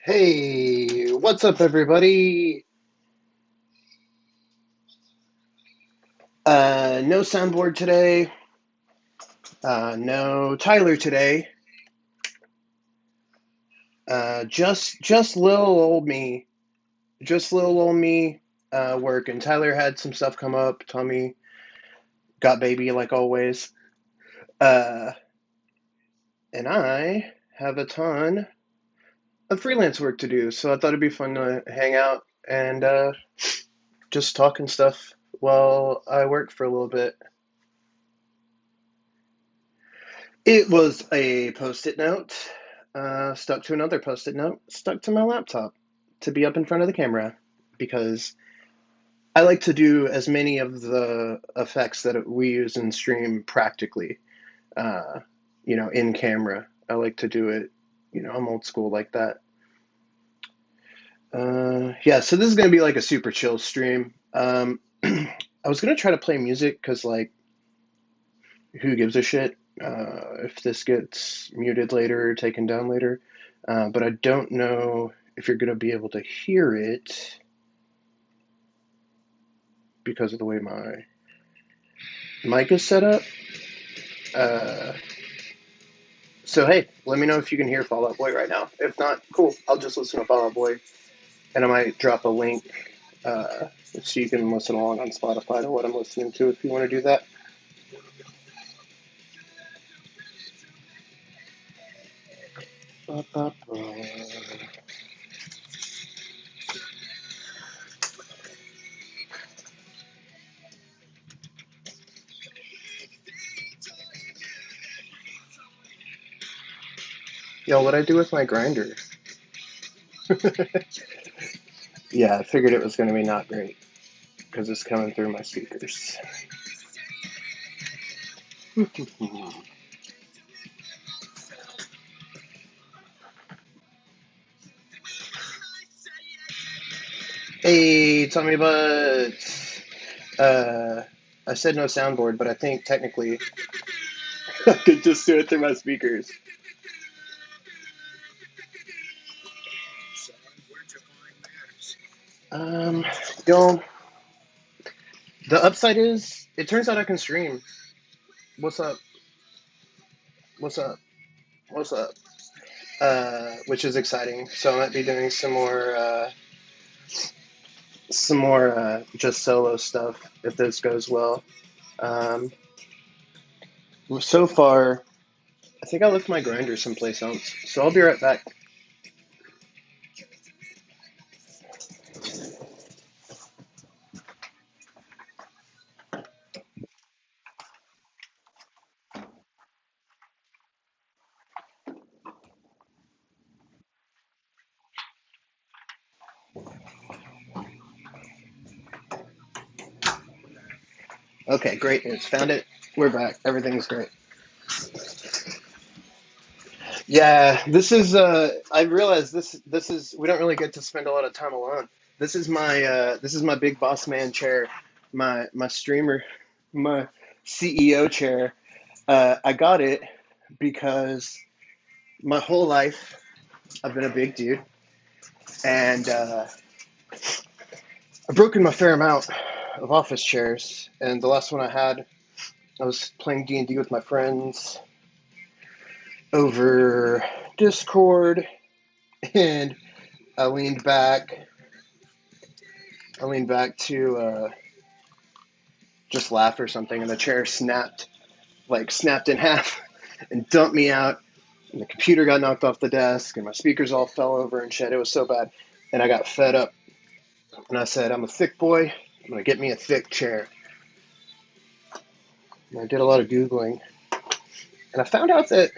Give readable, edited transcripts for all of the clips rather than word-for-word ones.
Hey, what's up, everybody? No soundboard today. No Tyler today. Just little old me. Just little old me working. Tyler had some stuff come up. Tommy got baby like always. Uh, and I have a ton of freelance work to do, so I thought it'd be fun to hang out and just talk and stuff while I work for a little bit. It was a post-it note, stuck to another post-it note, stuck to my laptop to be up in front of the camera because I like to do as many of the effects that we use in stream practically, uh, in camera. I like to do it, I'm old school like that. Yeah, so this is going to be like a super chill stream. I was going to try to play music because, like, who gives a shit if this gets muted later or taken down later. But I don't know if you're going to be able to hear it because of the way my mic is set up. Uh, so, hey, let me know if you can hear Fall Out Boy right now. If not, cool. I'll just listen to Fall Out Boy, and I might drop a link so you can listen along on Spotify to what I'm listening to if you want to do that. Ba, ba, ba. Yo, what'd I do with my grinder? Yeah, I figured it was going to be not great because it's coming through my speakers. Hey, Tommy Butts. Uh, I said no soundboard, but I think technically I could just do it through my speakers. Um, yo, the upside is it turns out I can stream. What's up? What's up? What's up? Which is exciting. So I might be doing some more just solo stuff if this goes well. Um, so far, I think I left my grinder someplace else, so I'll be right back. Okay, great news. Found it. We're back. Everything's great. Yeah, this is I realize this is we don't really get to spend a lot of time alone. This is my big boss man chair, my streamer, my CEO chair. I got it because my whole life I've been a big dude, and I've broken my fair amount of office chairs. And the last one I had, I was playing D&D with my friends over Discord, and I leaned back. I leaned back to just laugh or something, and the chair snapped in half, and dumped me out. And the computer got knocked off the desk, and my speakers all fell over and shit. It was so bad, and I got fed up. And I said, "I'm a thick boy. I'm gonna get me a thick chair." And I did a lot of googling, and I found out that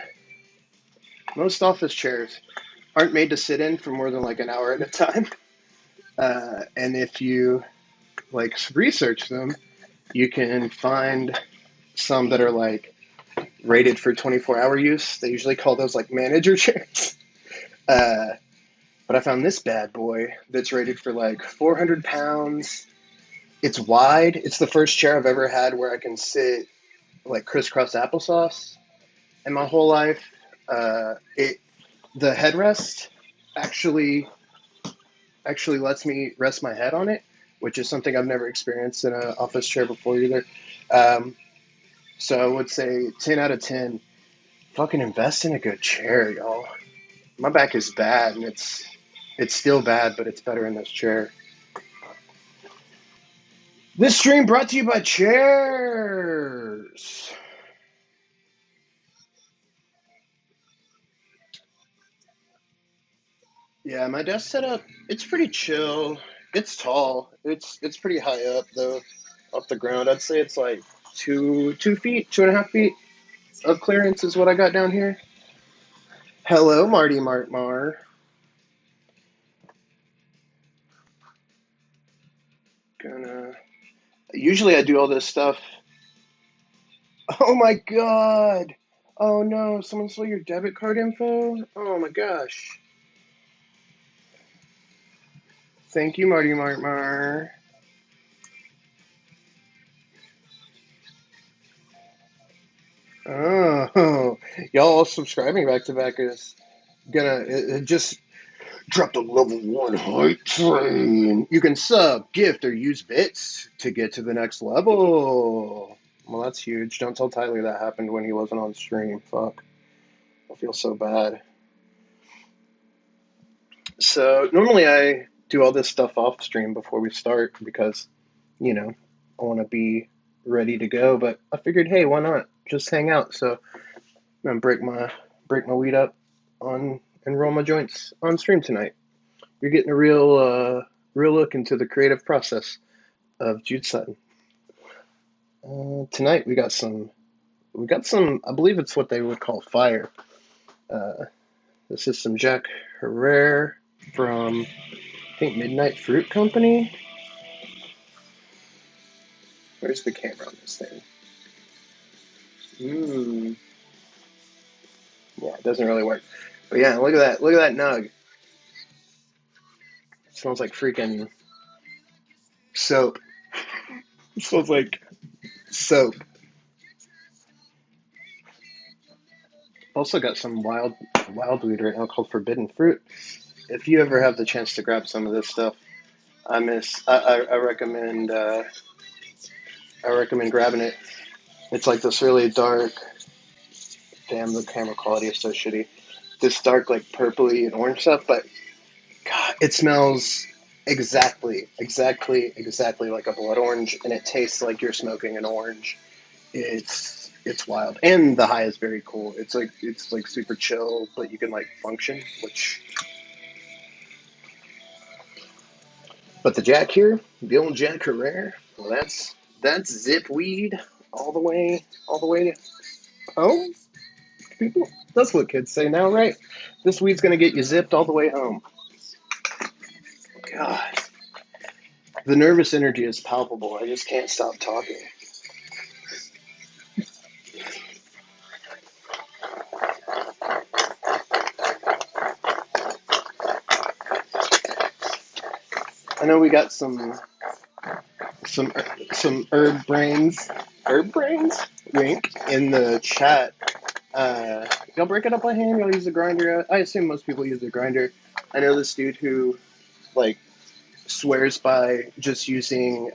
most office chairs aren't made to sit in for more than like an hour at a time. And if you like research them, you can find some that are like rated for 24-hour use. They usually call those like manager chairs. Uh, but I found this bad boy that's rated for like 400 pounds. It's wide. It's the first chair I've ever had where I can sit like crisscross applesauce in my whole life. It the headrest. actually actually lets me rest my head on it, which is something I've never experienced in an office chair before either. Um, so I would say 10 out of 10. Fucking invest in a good chair, y'all. My back is bad, and it's still bad, but it's better in this chair. This stream brought to you by chairs. Yeah, my desk setup, it's pretty chill. It's tall. It's pretty high up though, off the ground. I'd say it's like 2 feet, 2.5 feet of clearance is what I got down here. Hello, Marty Martmar. Gonna. Usually I do all this stuff. Oh my god. Oh no, someone stole your debit card info? Oh my gosh. Thank you, Marty Martmar. Oh, y'all subscribing back to back is gonna it just dropped a level 1 hype train. You can sub, gift, or use bits to get to the next level. Well, that's huge. Don't tell Tyler that happened when he wasn't on stream. Fuck. I feel so bad. So, normally I do all this stuff off stream before we start because, you know, I want to be ready to go. But I figured, hey, why not? Just hang out. So, I'm gonna break my weed up on and roll my joints on stream tonight. You're getting a real look into the creative process of Jude Sutton. Tonight we got some. I believe it's what they would call fire. Uh, this is some Jack Herrera from I think Midnight Fruit Company. Where's the camera on this thing? Yeah, it doesn't really work. But yeah, look at that. Look at that nug. It smells like freaking soap. It smells like soap. Also got some wild weed right now called Forbidden Fruit. If you ever have the chance to grab some of this stuff, I recommend I recommend grabbing it. It's like this really dark. Damn, the camera quality is so shitty. This dark like purpley and orange stuff, but God, it smells exactly like a blood orange, and it tastes like you're smoking an orange. It's wild, and the high is very cool. It's like super chill, but you can like function. But the Jack here, the old Jack Herrera, well, that's zip weed all the way home. People, that's what kids say now, right? This weed's gonna get you zipped all the way home. God, the nervous energy is palpable. I just can't stop talking. I know we got some some herb brains, wink in the chat. Y'all break it up by hand. Y'all use a grinder. I assume most people use a grinder. I know this dude who like swears by just using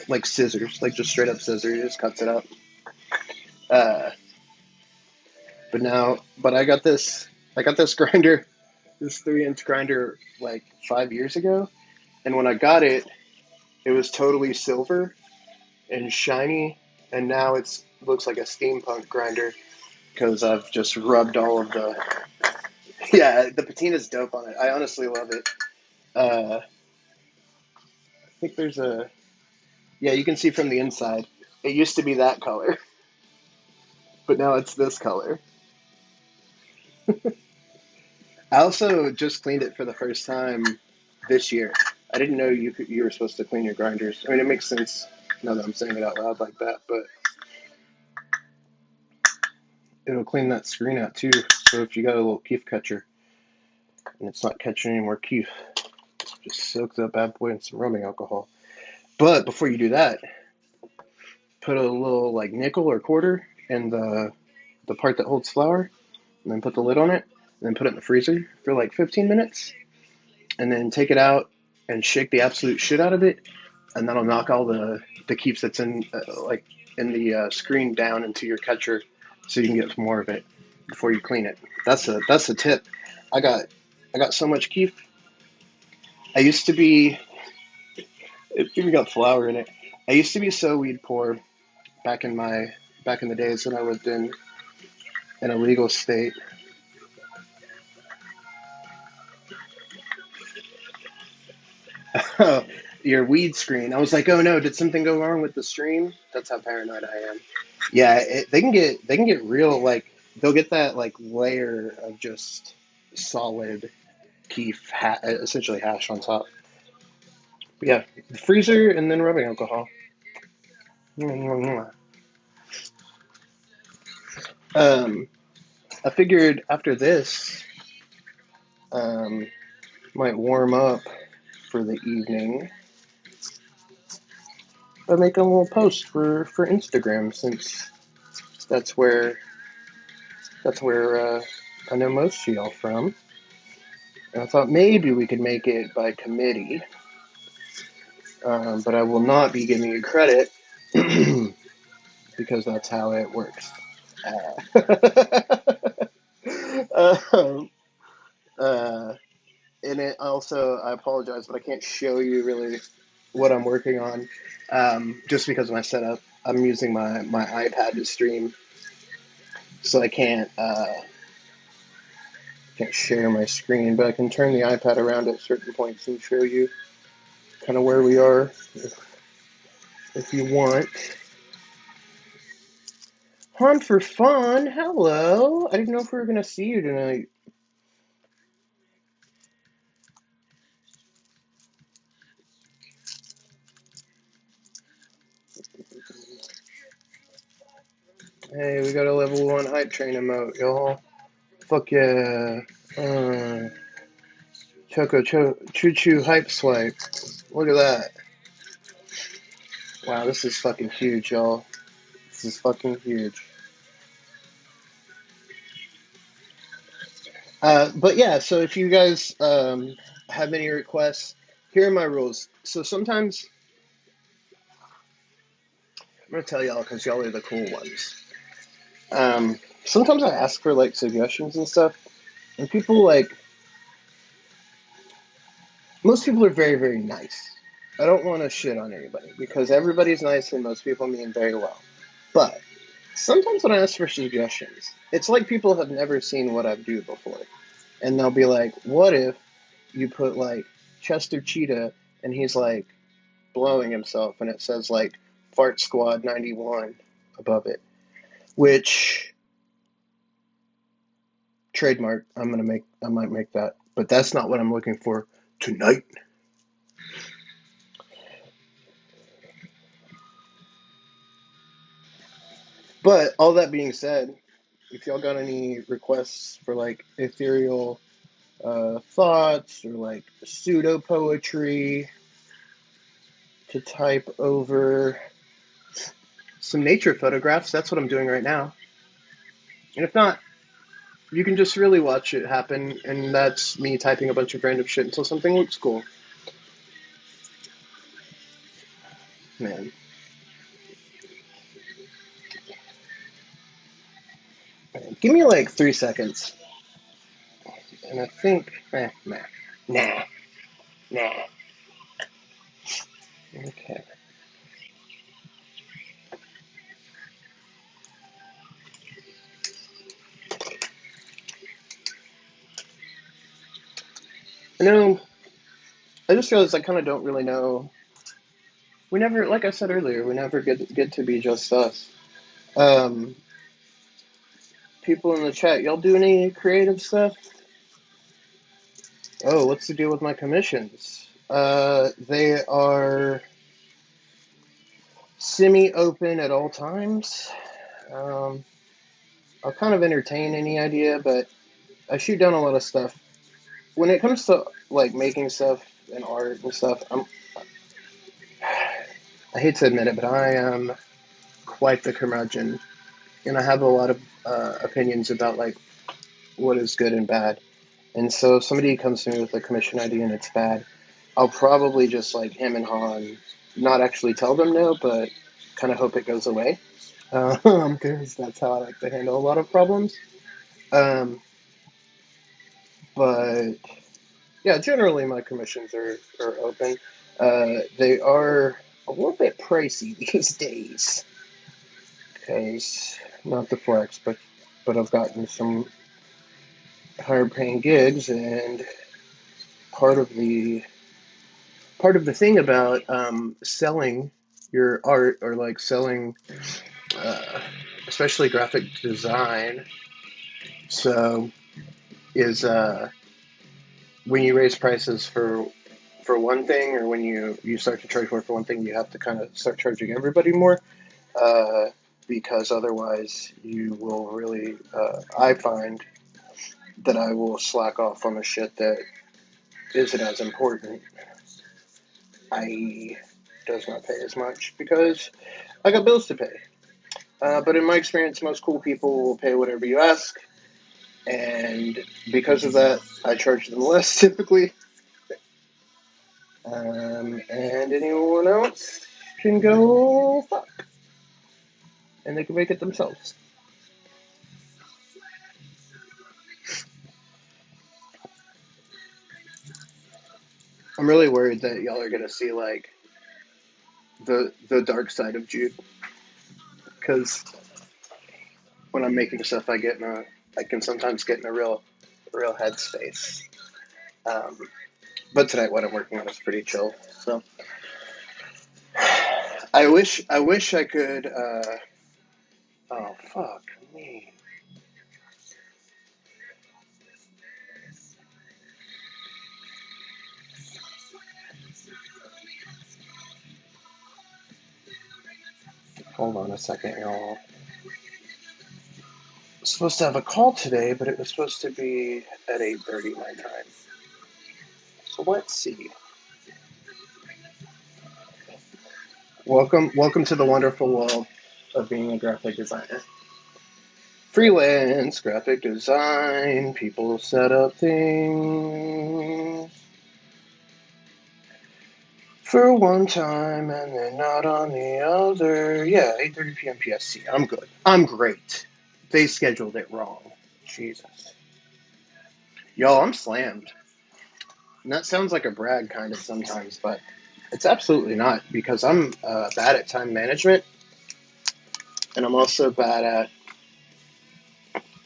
like scissors, like just straight up scissors. He just cuts it up. Uh, but I got this grinder, this 3-inch grinder, like 5 years ago. And when I got it, it was totally silver and shiny, and now it looks like a steampunk grinder because I've just rubbed all of the. Yeah, the patina's dope on it. I honestly love it. I think there's a. Yeah, you can see from the inside. It used to be that color, but now it's this color. I also just cleaned it for the first time this year. I didn't know you were supposed to clean your grinders. I mean, it makes sense now that I'm saying it out loud like that, but it'll clean that screen out too. So if you got a little keef catcher and it's not catching any more keef, just soak that bad boy in some rubbing alcohol. But before you do that, put a little like nickel or quarter in the part that holds flour, and then put the lid on it. then put it in the freezer for like 15 minutes, and then take it out and shake the absolute shit out of it, and that'll knock all the keeps that's in like in the screen down into your catcher, so you can get more of it before you clean it. That's a tip. I got I got so much keef. I used to be it even got flour in it. I used to be so weed poor back in the days when I lived in a legal state. Your weed screen. I was like, oh no, did something go wrong with the stream? That's how paranoid I am. Yeah, they can get real like they'll get that like layer of just solid essentially hash on top. But yeah, the freezer and then rubbing alcohol. Um, I figured after this, um, might warm up for the evening by making a little post for Instagram since that's where that's where I know most of y'all from. And I thought maybe we could make it by committee, but I will not be giving you credit because that's how it works. um, uh, and it also, I apologize, but I can't show you really what I'm working on just because of my setup. I'm using my iPad to stream, so I can't share my screen, but I can turn the iPad around at certain points and show you kind of where we are if you want. Han for fun, hello. I didn't know if we were gonna see you tonight. Hey, we got a level 1 hype train emote, y'all. Fuck yeah. Choco Choo Choo hype swipe. Look at that. Wow, this is fucking huge, y'all. This is fucking huge. But yeah, so if you guys have any requests, here are my rules. So sometimes, I'm gonna tell y'all because y'all are the cool ones. Sometimes I ask for like suggestions and stuff, and people like, most people are very, very nice. I don't want to shit on anybody because everybody's nice and most people mean very well. But sometimes when I ask for suggestions, it's like people have never seen what I do before. And they'll be like, what if you put like Chester Cheetah and he's like blowing himself and it says like Fart Squad 91 above it, which trademark, I might make that, but that's not what I'm looking for tonight. But all that being said, if y'all got any requests for like ethereal thoughts or like pseudo poetry to type over some nature photographs, that's what I'm doing right now. And if not, you can just really watch it happen, and that's me typing a bunch of random shit until something looks cool. Man, give me like 3 seconds, and I think, nah, nah. Okay. I know. I just realized I kind of don't really know. We never, like I said earlier, we never get to be just us. Um, People in the chat, y'all do any creative stuff? Oh, what's the deal with my commissions? They are semi-open at all times. Um, I'll kind of entertain any idea, but I shoot down a lot of stuff. When it comes to like making stuff and art and stuff, I hate to admit it, but I am quite the curmudgeon, and I have a lot of opinions about like what is good and bad. And so if somebody comes to me with a commission idea and it's bad, I'll probably just like him and haw and not actually tell them no, but kind of hope it goes away. Because that's how I like to handle a lot of problems. Um, but yeah, generally my commissions are open. They are a little bit pricey these days because not the flex, but I've gotten some higher paying gigs, and part of the part of the thing about selling your art or like selling, uh, especially graphic design, so is when you raise prices for one thing, or when you start to charge more for one thing, you have to kind of start charging everybody more, uh, because otherwise you will really, I find that I will slack off on the shit that isn't as important, i.e. does not pay as much because I got bills to pay. But in my experience, most cool people will pay whatever you ask, and because of that, I charge them less typically. And anyone else can go fuck, and they can make it themselves. I'm really worried that y'all are gonna see like the dark side of Jude, because when I'm making stuff, I can sometimes get in a real headspace. Um, but tonight, what I'm working on is pretty chill. So I wish I could. Oh fuck me! Hold on a second, y'all. I'm supposed to have a call today, but it was supposed to be at 8:30 my time. So let's see. Welcome to the wonderful world of being a graphic designer. Freelance graphic design. People set up things for one time and then not on the other. Yeah, 8:30 p.m. PST. I'm good. I'm great. They scheduled it wrong. Jesus. Y'all, I'm slammed. And that sounds like a brag kind of sometimes, but it's absolutely not, because I'm bad at time management, and I'm also bad at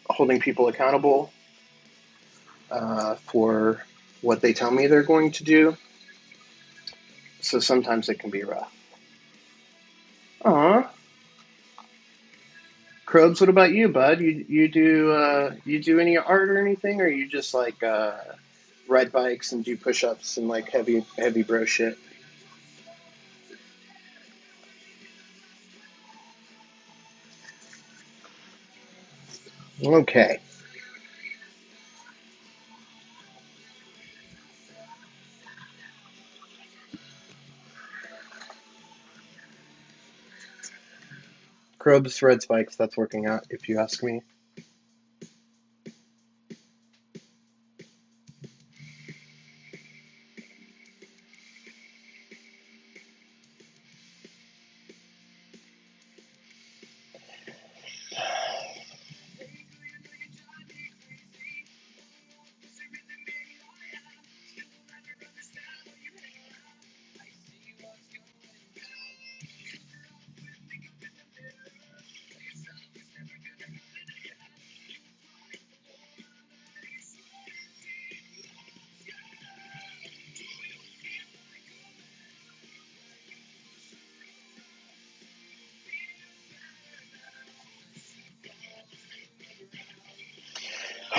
holding people accountable for what they tell me they're going to do. So sometimes it can be rough. Aw. Krobes, what about you, bud? You do any art or anything, or you just like ride bikes and do push-ups and like heavy bro shit? Okay. Krobes rides bikes. That's working out, if you ask me.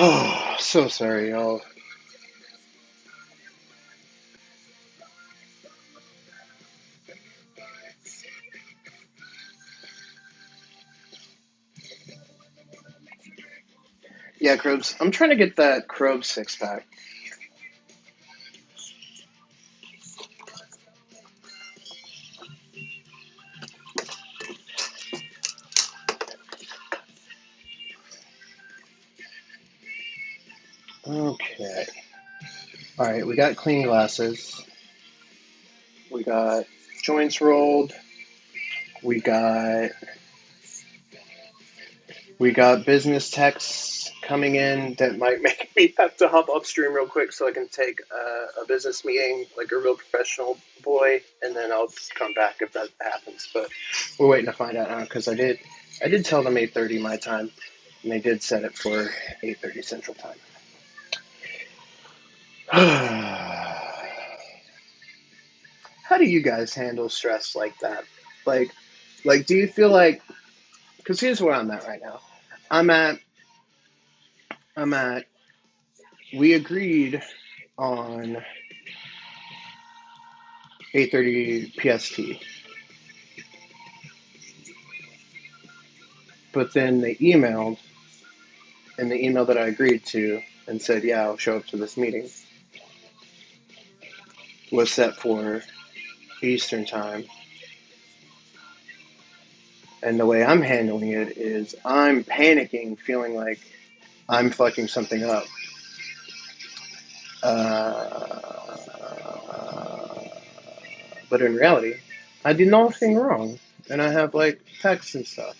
Oh, so sorry, y'all. Yeah, Krobes. I'm trying to get that Krobes six pack. All right, we got clean glasses. We got joints rolled. We got business texts coming in that might make me have to hop upstream real quick so I can take a business meeting like a real professional boy, and then I'll come back if that happens. But we're waiting to find out now because I did tell them 8:30 my time, and they did set it for 8:30 Central Time. How do you guys handle stress like that? Like, do you feel like? Because here's where I'm at right now. I'm at. I'm at. We agreed on 8:30 PST, but then they emailed, and the email that I agreed to and said, "Yeah, I'll show up to this meeting," was set for Eastern time. And the way I'm handling it is I'm panicking, feeling like I'm fucking something up. Uh, but in reality, I did nothing wrong, and I have like texts and stuff.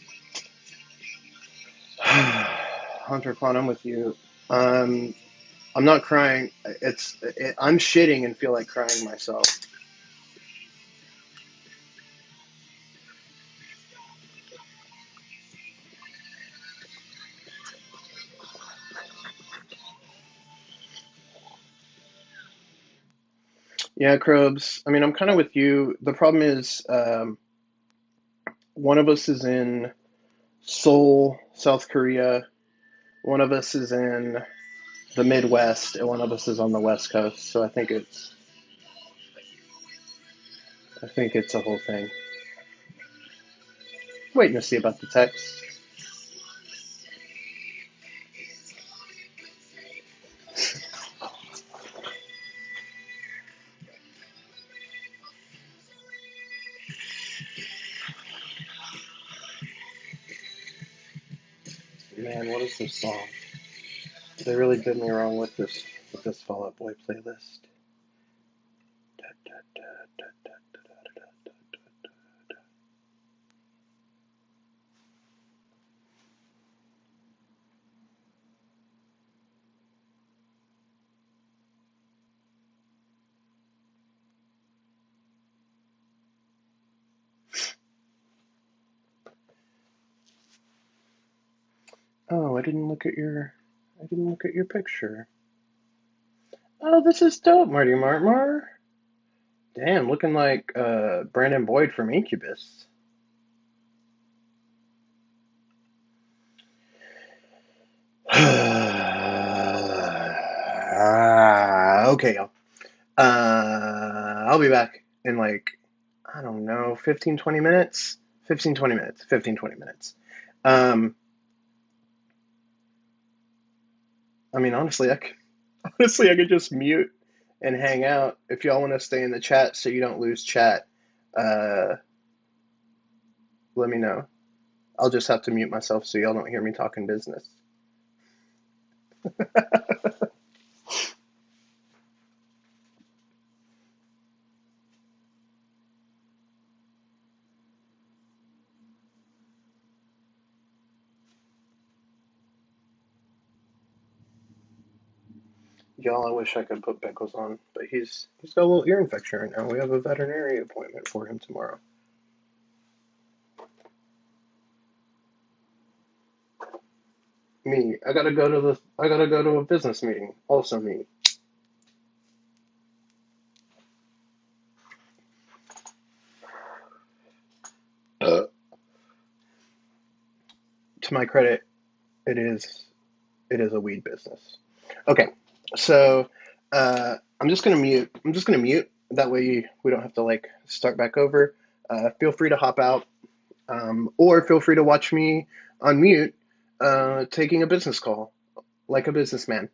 Hunter Quan, I'm with you. I'm not crying. I'm shitting and feel like crying myself. Yeah, Krobs. I mean, I'm kind of with you. The problem is, one of us is in Seoul, South Korea. One of us is in the Midwest, and one of us is on the West Coast. So I think it's a whole thing. Waiting to see about the text. Man, what is this song? They really did me wrong with this Fall Out Boy playlist. Da, da, da, da, da, da, da, da. Oh, I didn't look at your picture. Oh, this is dope, Marty Martmar. Damn, looking like Brandon Boyd from Incubus. Okay, y'all. I'll be back in like, I don't know, 15, 20 minutes. 15, 20 minutes. 15, 20 minutes. Um, I mean, honestly, I could just mute and hang out if y'all want to stay in the chat so you don't lose chat. Uh, let me know. I'll just have to mute myself so y'all don't hear me talking business. Y'all, I wish I could put Beckles on, but he's got a little ear infection right now. We have a veterinary appointment for him tomorrow. Me, I gotta go to a business meeting. Also me. Uh, to my credit, it is a weed business. Okay, so I'm just gonna mute. That way we don't have to like start back over. Feel free to hop out, or feel free to watch me on mute, taking a business call like a businessman.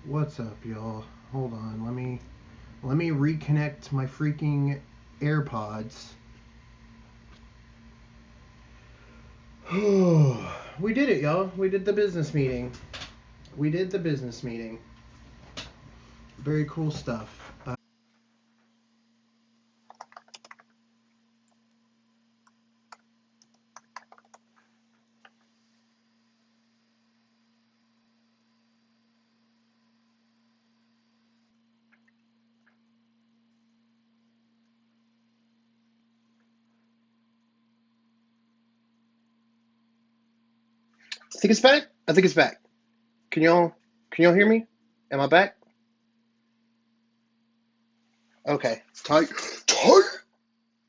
What's up, y'all? Hold on, let me reconnect my freaking AirPods. We did it, y'all. We did the business meeting. Very cool stuff. I think it's back. I think it's back. Can y'all hear me? Am I back? Okay. Tight. Tight.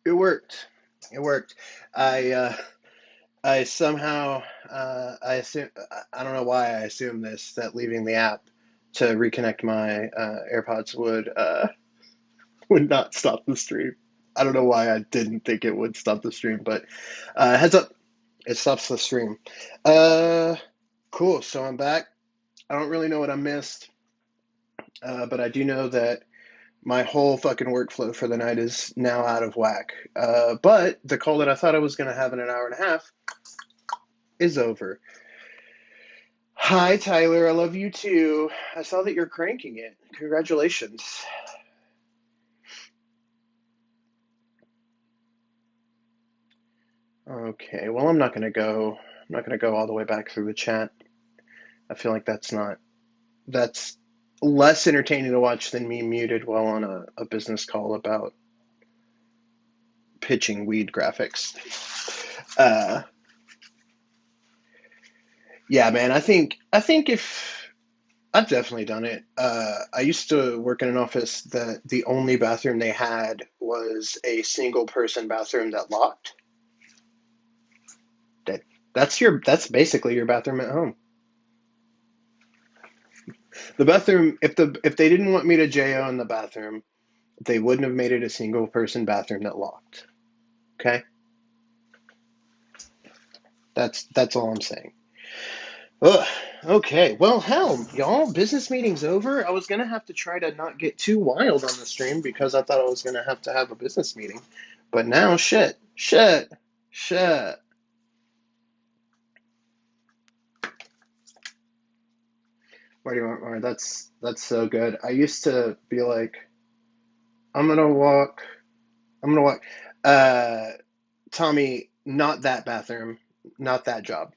It worked. It worked. I I somehow I assume I don't know why I assumed this, that leaving the app to reconnect my AirPods would not stop the stream. I don't know why I didn't think it would stop the stream, but heads up, it stops the stream. Uh, cool. So I'm back. I don't really know what I missed, but I do know that my whole fucking workflow for the night is now out of whack. But the call that I thought I was going to have in an hour and a half is over. Hi, Tyler. I love you too. I saw that you're cranking it. Congratulations. Okay, well, I'm not gonna go. I'm not gonna go all the way back through the chat. I feel like that's less entertaining to watch than me muted while on a business call about pitching weed graphics. Uh, yeah, man. I think if I've definitely done it. I used to work in an office that the only bathroom they had was a single person bathroom that locked. That that's basically your bathroom at home. The bathroom, if they didn't want me to JO in the bathroom, they wouldn't have made it a single person bathroom that locked. Okay? That's all I'm saying. Ugh. Okay. Well, hell, y'all, business meeting's over. I was gonna have to try to not get too wild on the stream because I thought I was gonna have to have a business meeting. But now, shit. Where do you want more? That's so good. I used to be like, I'm gonna walk. I'm gonna walk. Uh, Tommy, not that bathroom, not that job.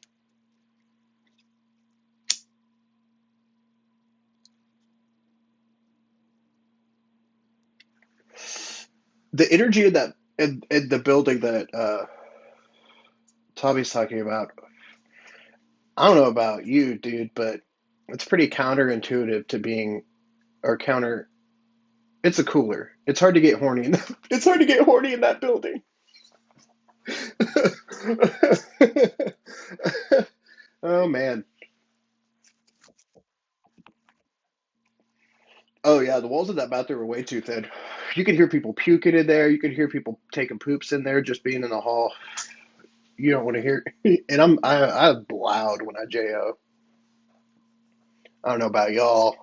The energy of that in the building that Tommy's talking about, I don't know about you, dude, but it's pretty counterintuitive to being or counter. It's a cooler. It's hard to get horny in that, it's hard to get horny in that building. Oh man. Oh yeah, the walls of that bathroom are way too thin. You could hear people puking in there. You could hear people taking poops in there just being in the hall. You don't want to hear. And I'm loud when I jo. I don't know about y'all.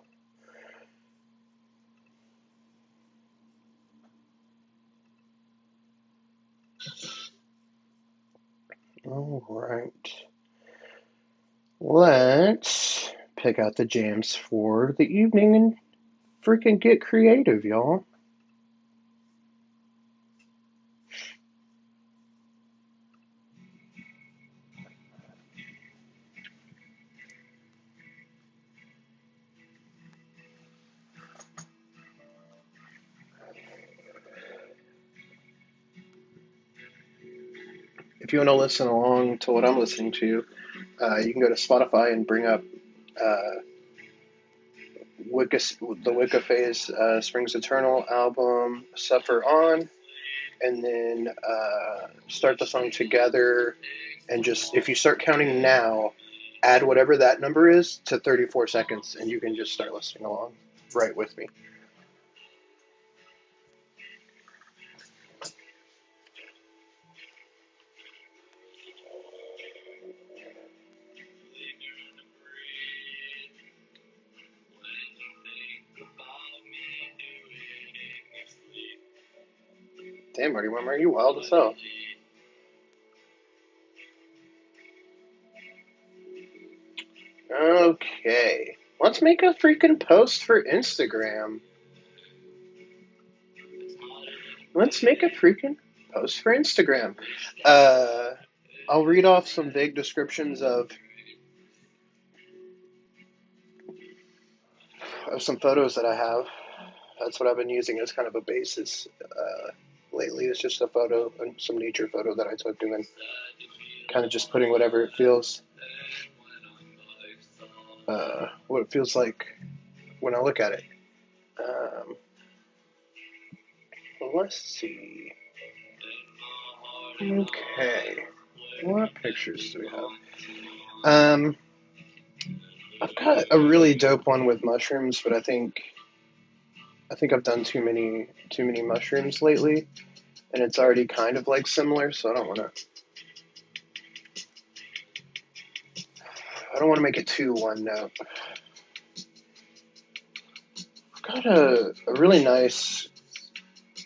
All right. Let's pick out the jams for the evening and freaking get creative, y'all. If you want to listen along to what I'm listening to, you can go to Spotify and bring up uh, the Wicca Phase Springs Eternal album, Suffer On, and then start the song together. And just, if you start counting now, add whatever that number is to 34 seconds, and you can just start listening along right with me. Damn, Marty Mama, are you wild as hell? Okay. Let's make a freaking post for Instagram. Let's make a freaking post for Instagram. Uh, I'll read off some vague descriptions of some photos that I have. That's what I've been using as kind of a basis lately. It's just a photo, some nature photo that I took, and then kind of just putting whatever it feels, what it feels like when I look at it. Um, let's see. Okay, what pictures do we have? I've got a really dope one with mushrooms, but I think I've done too many mushrooms lately, and it's already kind of like similar, so I don't want to make it too one note. I've got a really nice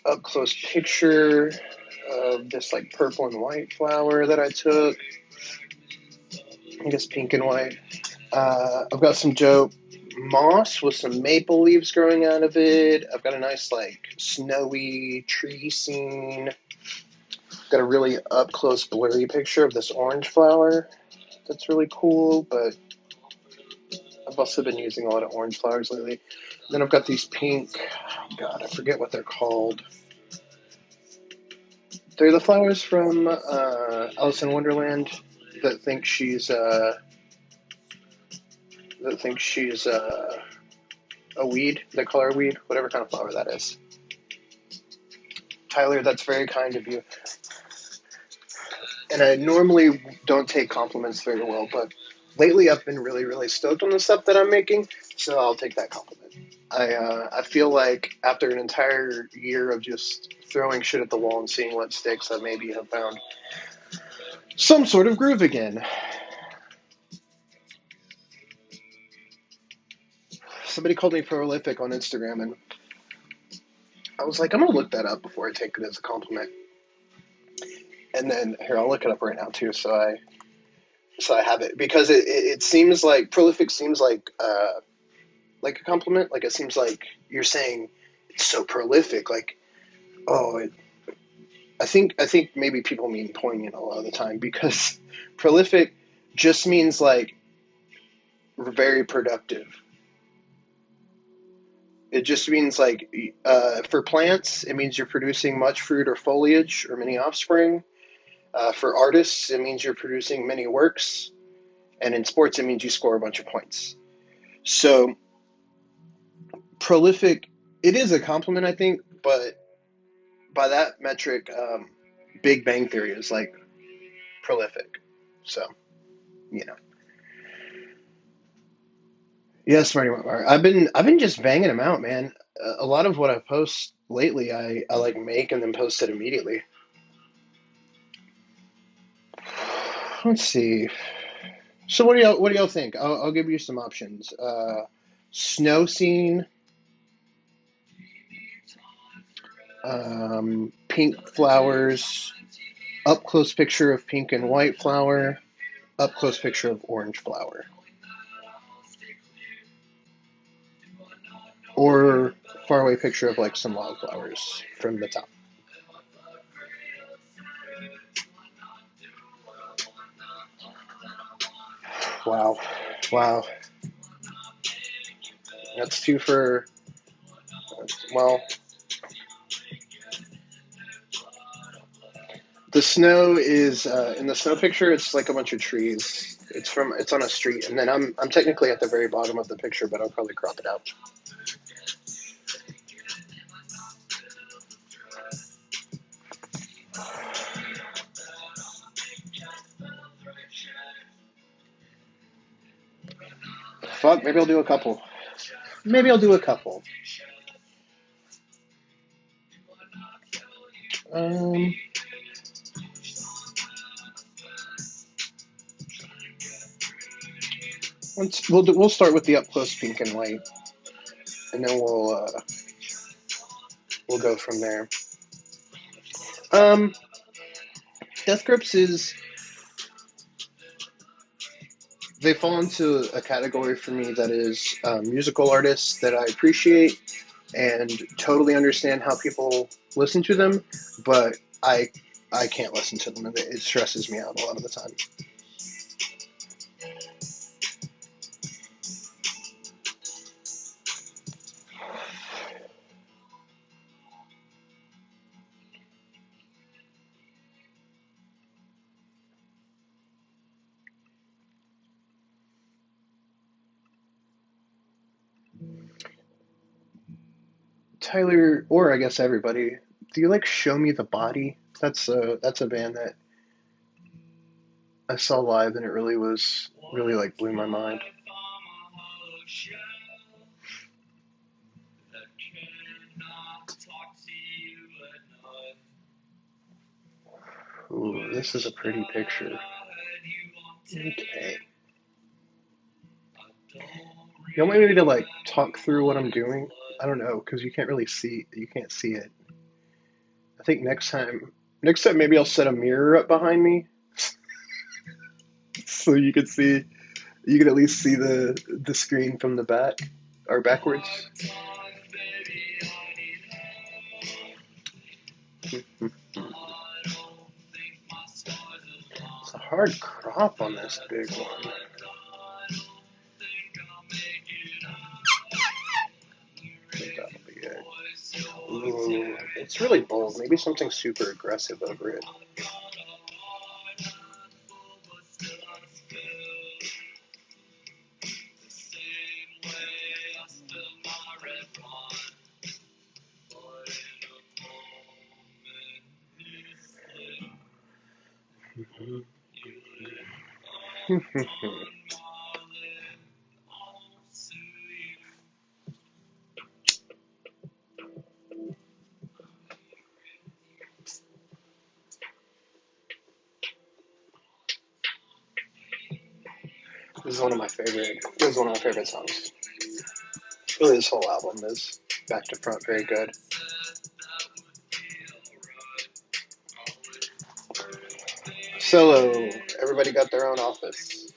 up close picture of this like purple and white flower that I took. I guess pink and white. I've got some dope moss with some maple leaves growing out of it. I've got a nice like snowy tree scene. Got a really up close blurry picture of this orange flower that's really cool, but I've also been using a lot of orange flowers lately. Then I've got these pink, oh God, I forget what they're called. They're the flowers from Alice in Wonderland that think she's a weed. They call her a weed, whatever kind of flower that is. Tyler, that's very kind of you. And I normally don't take compliments very well, but lately I've been really, really stoked on the stuff that I'm making, so I'll take that compliment. I feel like after an entire year of just throwing shit at the wall and seeing what sticks, I maybe have found some sort of groove again. Somebody called me prolific on Instagram, and I was like, I'm gonna look that up before I take it as a compliment. And then here, I'll look it up right now too, so I have it because it seems like prolific seems like a compliment. Like it seems like you're saying it's so prolific. Like oh, I think maybe people mean poignant a lot of the time because prolific just means like very productive. It just means like for plants, it means you're producing much fruit or foliage or many offspring. For artists, it means you're producing many works, and in sports, it means you score a bunch of points. So prolific, it is a compliment, I think, but by that metric, Big Bang Theory is like prolific. So you know, yes, Marty Whitmire. I've been just banging them out, man. A lot of what I post lately, I like make and then post it immediately. Let's see. So what do y'all think? I'll give you some options. Snow scene, pink flowers, up close picture of pink and white flower, up close picture of orange flower, or far away picture of like some wildflowers from the top. Wow, wow, that's two for well. The snow is in the snow picture. It's like a bunch of trees. It's on a street, and then I'm technically at the very bottom of the picture, but I'll probably crop it out. Fuck, maybe I'll do a couple. Maybe I'll do a couple. Um, we'll start with the up close pink and white, and then we'll go from there. Um, Death Grips is, they fall into a category for me that is musical artists that I appreciate and totally understand how people listen to them, but I I can't listen to them, and it stresses me out a lot of the time. Tyler, or I guess everybody, do you like Show Me the Body? That's a band that I saw live, and it really like blew my mind. Ooh, this is a pretty picture. Okay. You want me to like talk through what I'm doing? I don't know, because you can't see it. I think next time maybe I'll set a mirror up behind me so you can at least see the screen from the back or backwards. It's a hard crop on this big one. I think that'll be it. Ooh, it's really bold. Maybe something super aggressive over it. This is one of my favorite. This is one of my favorite songs. Really, this whole album is back to front very good. Solo. Everybody got their own office.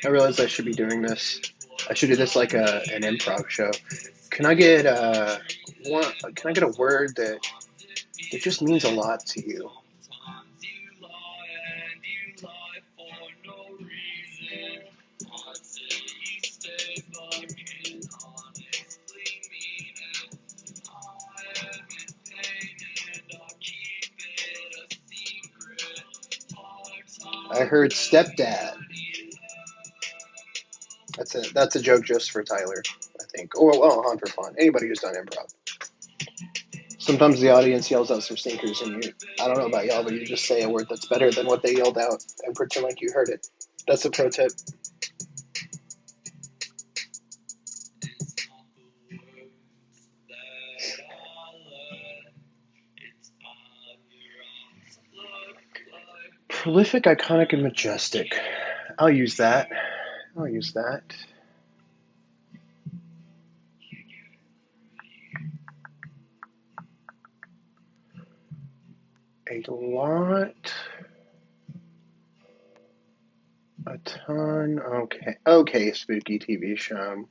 I realize I should be doing this. I should do this like an improv show. Can I get one? Can I get a word that just means a lot to you? I heard stepdad. That's a joke just for Tyler, I think. Or well, on for fun. Anybody who's done improv. Sometimes the audience yells out some stinkers, and I don't know about y'all, but you just say a word that's better than what they yelled out and pretend like you heard it. That's a pro tip. Prolific, iconic, and majestic. I'll use that. I'll use that. A lot. A ton. Okay. Okay, spooky TV show.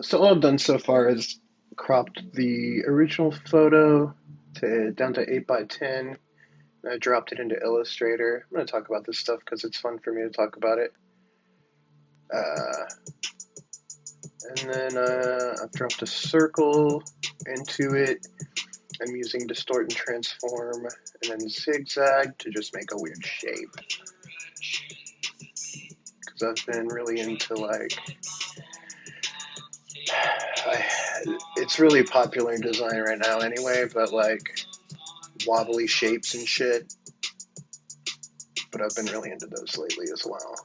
So all I've done so far is cropped the original photo down to 8 by 10. I dropped it into Illustrator. I'm going to talk about this stuff because it's fun for me to talk about it. Uh, and then I've dropped a circle into it. I'm using distort and transform and then zigzag to just make a weird shape. Because I've been really into like, it's really popular in design right now anyway, but like wobbly shapes and shit. But I've been really into those lately as well.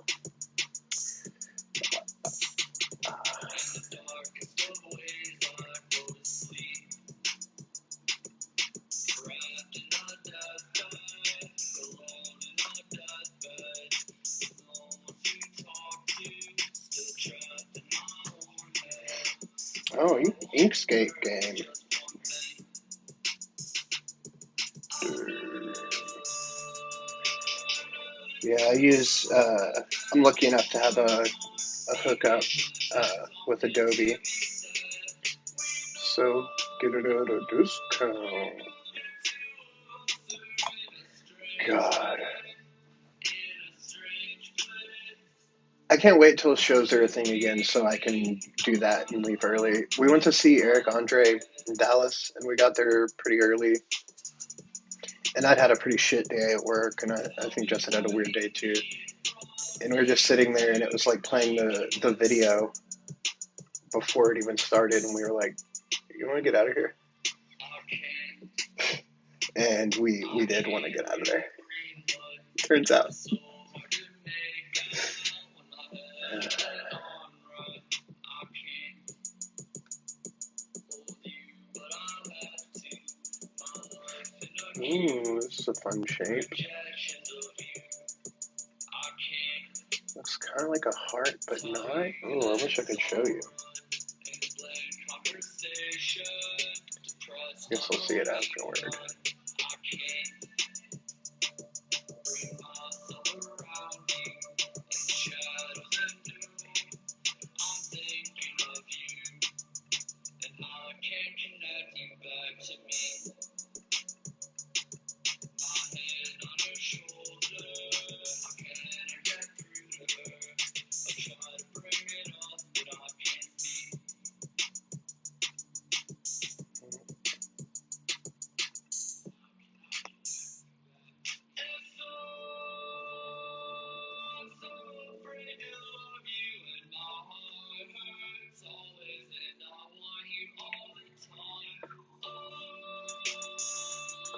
Oh, Inkscape game. Yeah, I'm lucky enough to have a hookup with Adobe. So, get it at a discount. God. I can't wait till shows are a thing again so I can do that and leave early. We went to see Eric Andre in Dallas, and we got there pretty early. And I'd had a pretty shit day at work, and I think Justin had a weird day too. And we were just sitting there, and it was like playing the video before it even started, and we were like, "You want to get out of here?" And we did want to get out of there. Turns out. Ooh, this is a fun shape. Looks kind of like a heart, but not. Ooh, I wish I could show you. Guess we'll see it afterward.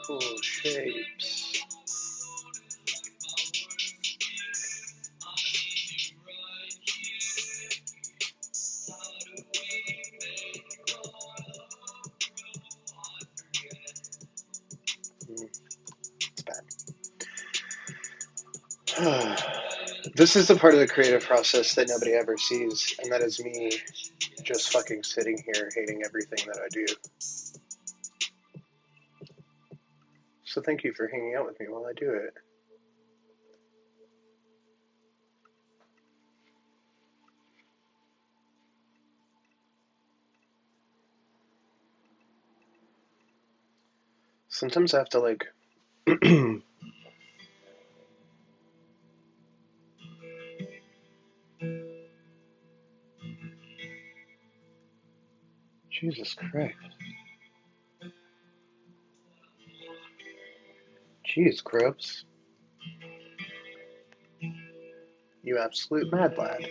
Cool shapes. It's bad. This is the part of the creative process that nobody ever sees, and that is me just fucking sitting here hating everything that I do. So thank you for hanging out with me while I do it. Sometimes I have to like Jesus Christ. Jeez, Grubs. You absolute mad lad.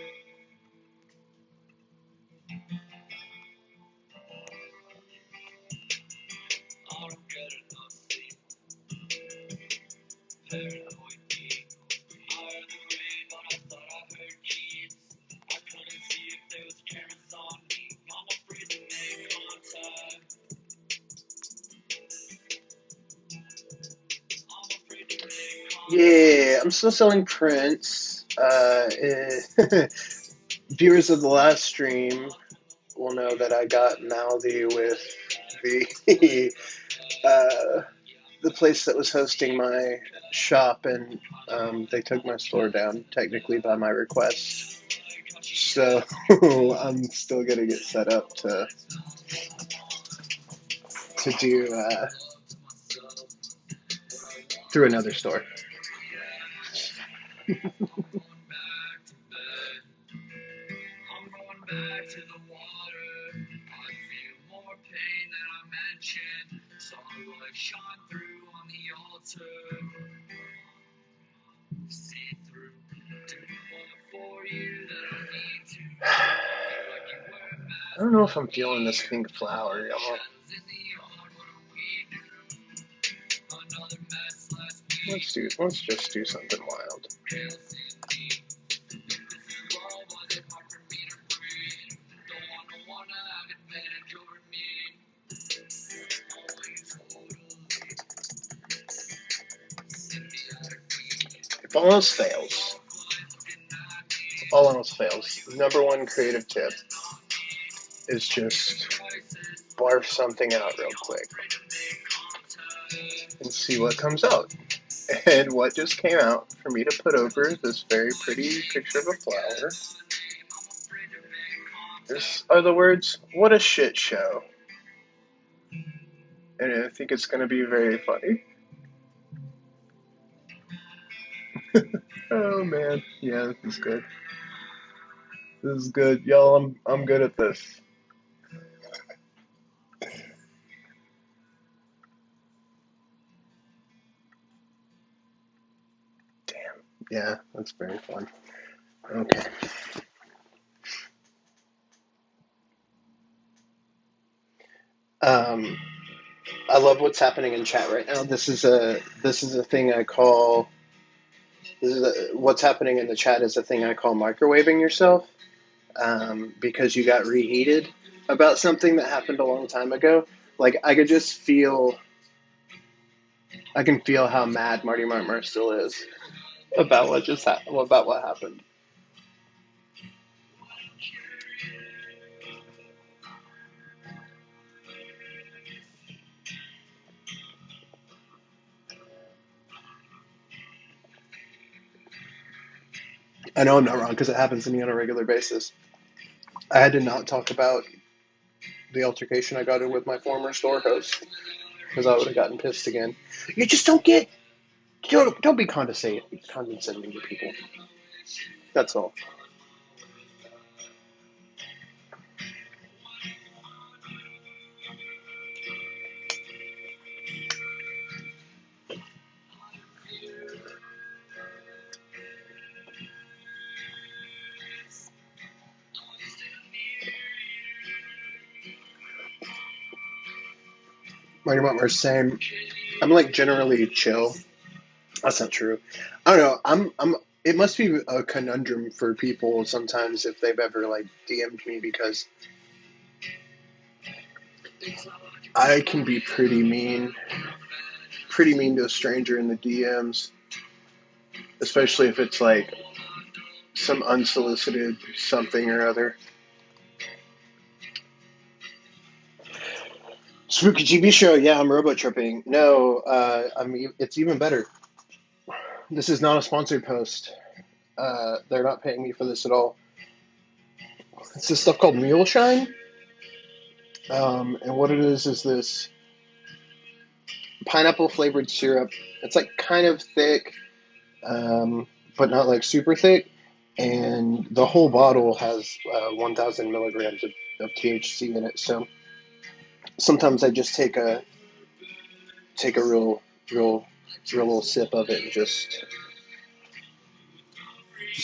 Yeah, I'm still selling prints. Viewers of the last stream will know that I got mouthy with the the place that was hosting my shop, and they took my store down, technically by my request. So I'm still gonna get set up to do through another store. I don't know if I'm feeling this pink flower, y'all. Let's just do something wild. It almost fails. Almost fails. Number one creative tip is just barf something out real quick and see what comes out. And what just came out for me to put over this very pretty picture of a flower, this are the words, "What a shit show." And I think it's going to be very funny. Oh man, yeah, this is good. This is good, y'all. I'm good at this. Damn. Yeah, that's very fun. Okay. Um, I love what's happening in chat right now. This is a thing I call what's happening in the chat is a thing I call microwaving yourself, because you got reheated about something that happened a long time ago. Like I can feel how mad Marty Martmar still is about about what happened. I know I'm not wrong because it happens to me on a regular basis. I had to not talk about the altercation I got in with my former store host because I would have gotten pissed again. You just don't be condescending to people. That's all. Marty Martmar's saying I'm like generally chill. That's not true. I don't know. It must be a conundrum for people sometimes if they've ever like DM'd me because I can be pretty mean to a stranger in the DMs, especially if it's like some unsolicited something or other. Spooky TV show. Yeah, I'm robo tripping. No, it's even better. This is not a sponsored post. They're not paying me for this at all. It's this stuff called Mule Shine. And what it is this pineapple flavored syrup. It's like kind of thick, but not like super thick. And the whole bottle has 1,000 milligrams of THC in it. So sometimes I just take a real little sip of it and just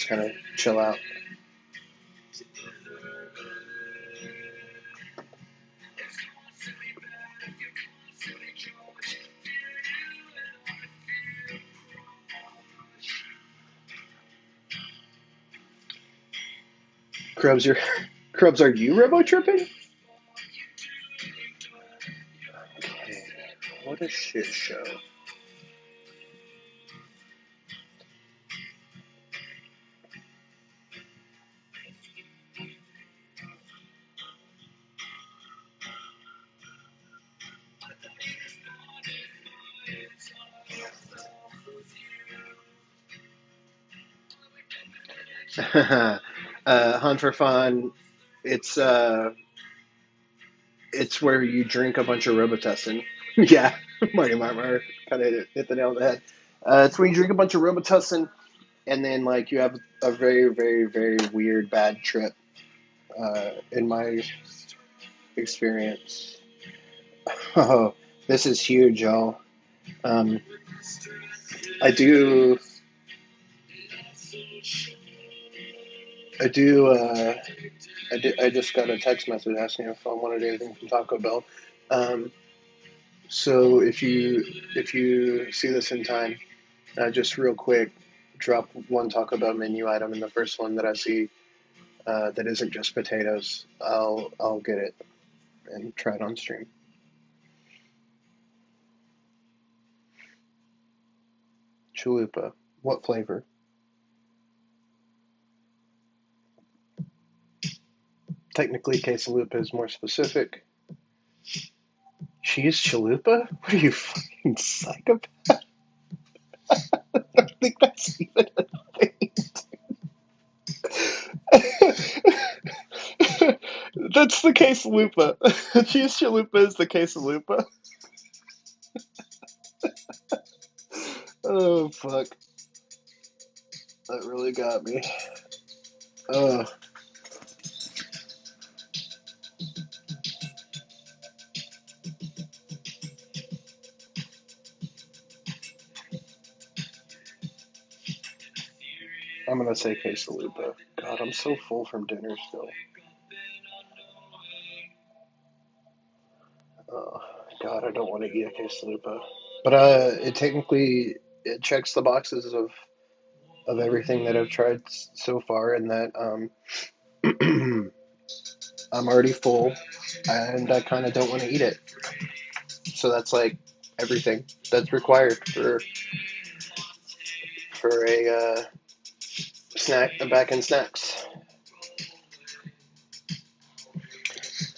kind of chill out. Crubs, are you robo tripping? Okay, what a shit show. Hunt for Fun. It's it's where you drink a bunch of Robitussin. Yeah, Marty Marmar kind of hit the nail on the head. It's when you drink a bunch of Robitussin and then like you have a very very very weird bad trip. In my experience. Oh, This is huge, y'all. Um, I do, I do, I just got a text message asking if I wanted anything from Taco Bell. Um, so if you see this in time, just real quick, drop one Taco Bell menu item, and the first one that I see that isn't just potatoes, I'll get it and try it on stream. Chalupa. What flavor? Technically, quesalupa is more specific. Cheese chalupa? What are you, fucking psychopath? I think that's even a thing. That's the quesalupa. Cheese chalupa is the quesalupa. Oh fuck, that really got me. Oh, I'm gonna say quesalupa. God, I'm so full from dinner still. Oh, God, I don't want to eat a quesalupa. But it checks the boxes of everything that I've tried so far, and that I'm already full, and I kind of don't want to eat it. So that's like everything that's required for a snack, a back end snacks.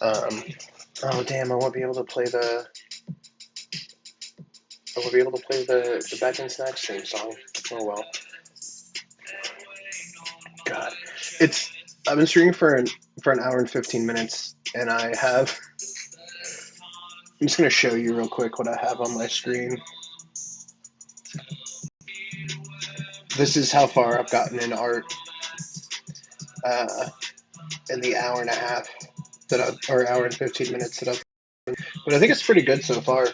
Um, oh damn, I won't be able to play the back end snacks theme song. Oh well. God, it's I've been streaming for an hour and 15 minutes, and I'm just gonna show you real quick what I have on my screen. This is how far I've gotten in art uh, in the hour and a half or hour and 15 minutes that I've. But I think it's pretty good so far.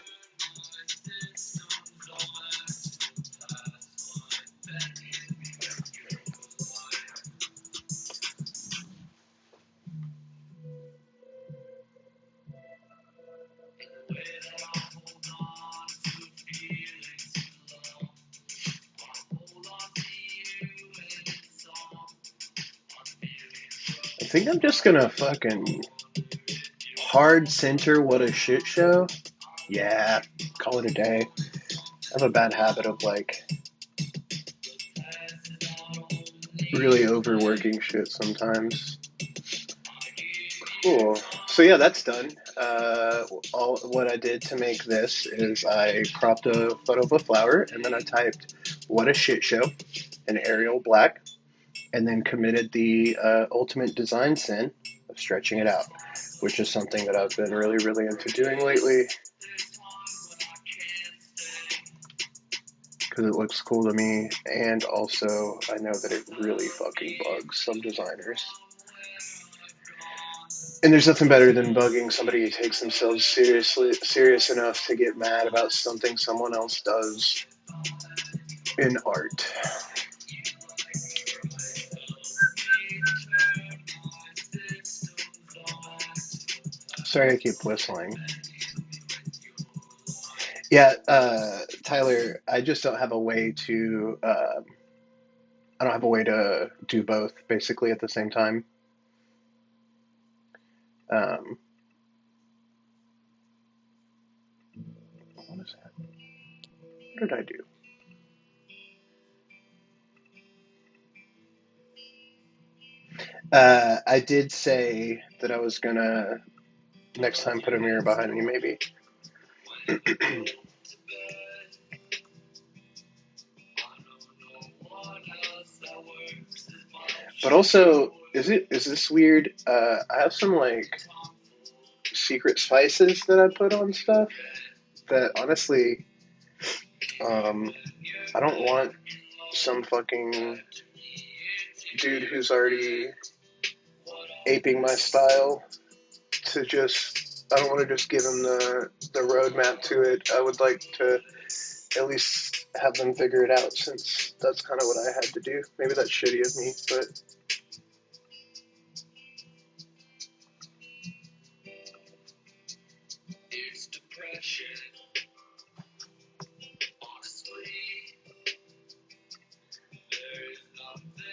I think I'm just gonna fucking hard center what a shit show. Yeah, call it a day. I have a bad habit of like really overworking shit sometimes. Cool. So yeah, that's done. All what I did to make this is I cropped a photo of a flower and then I typed "What a shit show" in Arial black, and then committed the ultimate design sin of stretching it out, which is something that I've been really into doing lately because it looks cool to me, and also I know that it really fucking bugs some designers. And there's nothing better than bugging somebody who takes themselves serious enough to get mad about something someone else does in art. Sorry, I keep whistling. Yeah, Tyler, I just don't have a way to. I don't have a way to do both basically at the same time. Um, what is that? What did I do? I did say that I was gonna next time put a mirror behind me, maybe. But also, is this weird? I have some like secret spices that I put on stuff that honestly, um, I don't want some fucking dude who's already aping my style to just I don't want to just give them the roadmap to it. I would like to at least have them figure it out, since that's kind of what I had to do. Maybe that's shitty of me, but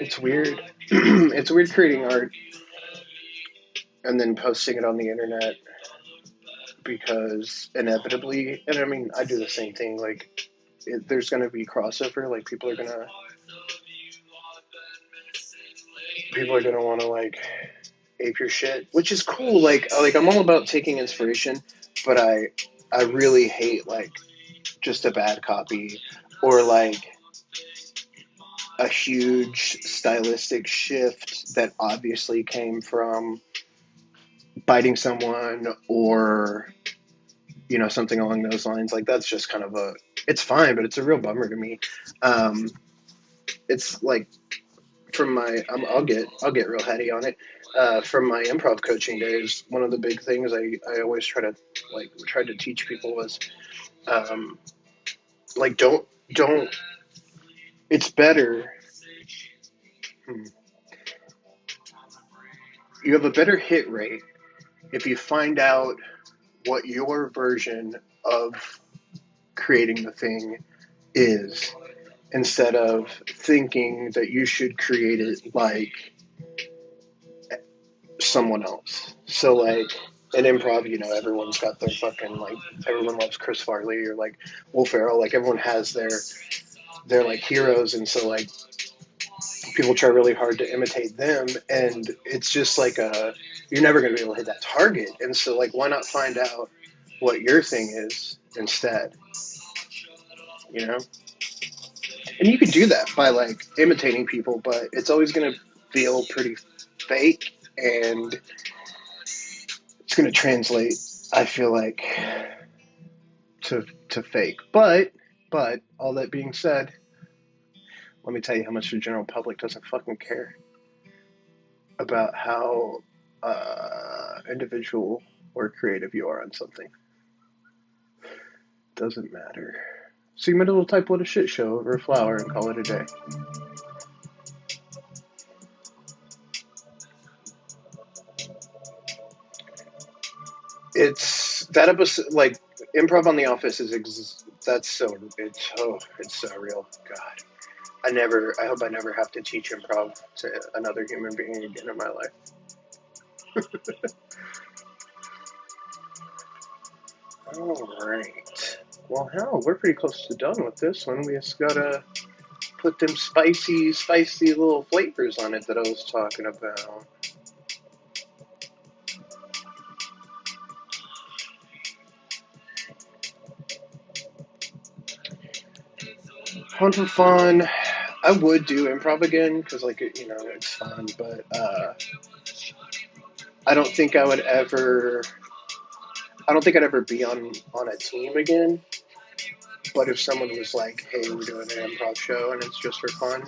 it's weird. It's weird creating art and then posting it on the internet, because inevitably, and I mean, I do the same thing, like, there's going to be crossover, like, people are going to want to, like, ape your shit, which is cool, like, I'm all about taking inspiration, but I really hate, like, just a bad copy, or, like, a huge stylistic shift that obviously came from biting someone, or something along those lines. Like, that's just kind of it's fine, but it's a real bummer to me. It's like, from my I'll get real heady on it. From my improv coaching days, one of the big things I always tried to teach people was, um, like, don't it's better. hmm, you have a better hit rate if you find out what your version of creating the thing is, instead of thinking that you should create it like someone else. So, like, in improv, everyone's got their fucking, like, everyone loves Chris Farley, or like Will Ferrell. Like, everyone has their like heroes, and so, like, people try really hard to imitate them, and it's just like you're never going to be able to hit that target. And so, like, why not find out what your thing is instead? You know, and you can do that by, like, imitating people, but it's always going to feel pretty fake, and it's going to translate, I feel like, to fake. But all that being said, let me tell you how much the general public doesn't fucking care about how individual or creative you are on something. Doesn't matter. So you might as well type "what a shit show" over a flower and call it a day. It's that episode, like, improv on The Office that's it's so real. God, I hope I never have to teach improv to another human being again in my life. All right. Well, hell, we're pretty close to done with this one. We just gotta put them spicy little flavors on it that I was talking about. Fun for fun. I would do improv again, because, like, it's fun, but I don't think I would ever. I don't think I'd ever be on a team again. But if someone was like, "Hey, we're doing an improv show and it's just for fun.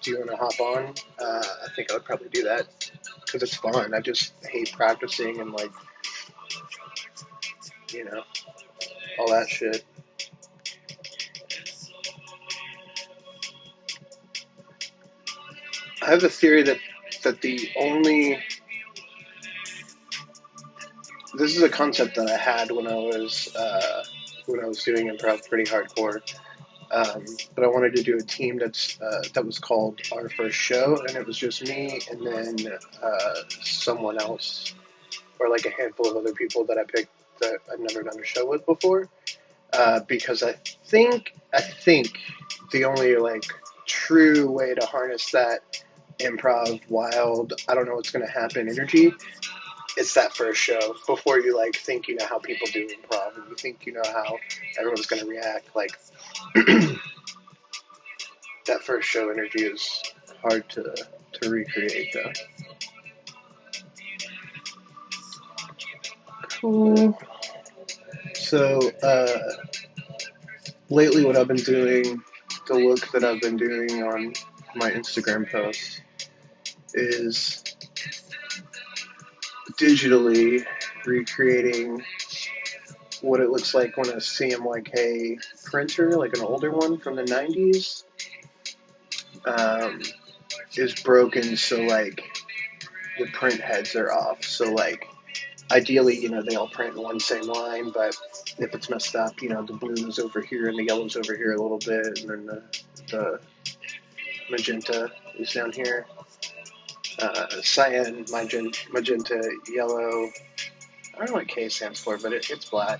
Do you want to hop on?" I think I would probably do that, because it's fun. I just hate practicing and, like, you know all that shit. I have a theory that the only this is a concept that I had when I was doing improv pretty hardcore. But I wanted to do a team that was called Our First Show, and it was just me and then someone else, or like a handful of other people that I picked that I'd never done a show with before. Because I think the only, like, true way to harness that improv wild, I don't know what's going to happen energy, it's that first show, before you, like, think you know how people do improv, and you think you know how everyone's going to react. Like, that first show energy is hard to recreate, though. Cool. So, lately, what I've been doing, the look that I've been doing on my Instagram posts, is digitally recreating what it looks like when a CMYK printer, like an older one from the 90s, um, is broken. So like the print heads are off. So like ideally, they all print in one same line, but if it's messed up, the blue is over here and the yellow's over here a little bit, and then the magenta is down here. Cyan, magenta, yellow. I don't know what K stands for, but it's black.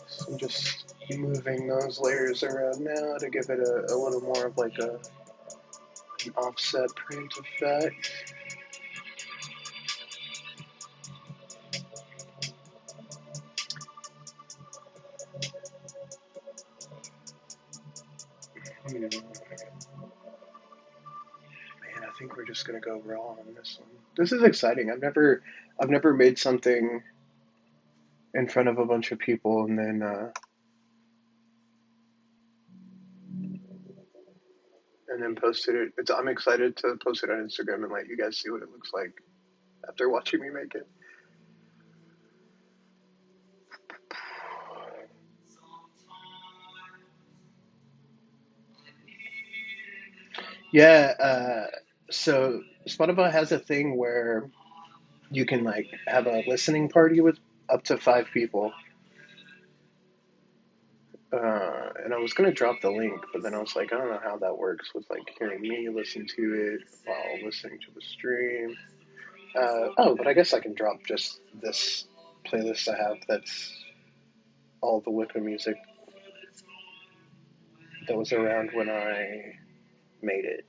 So I'm just moving those layers around now to give it a little more of like an offset print effect. Man, I think we're just gonna go raw on this one. This is exciting. I've never made something in front of a bunch of people and then posted it. I'm excited to post it on Instagram and let you guys see what it looks like after watching me make it. Yeah, so Spotify has a thing where you can like have a listening party with up to 5 people. And I was gonna drop the link, but then I was like, I don't know how that works with like hearing me listen to it while listening to the stream. Oh, but I guess I can drop just this playlist I have that's all the Wicca music that was around when I made it.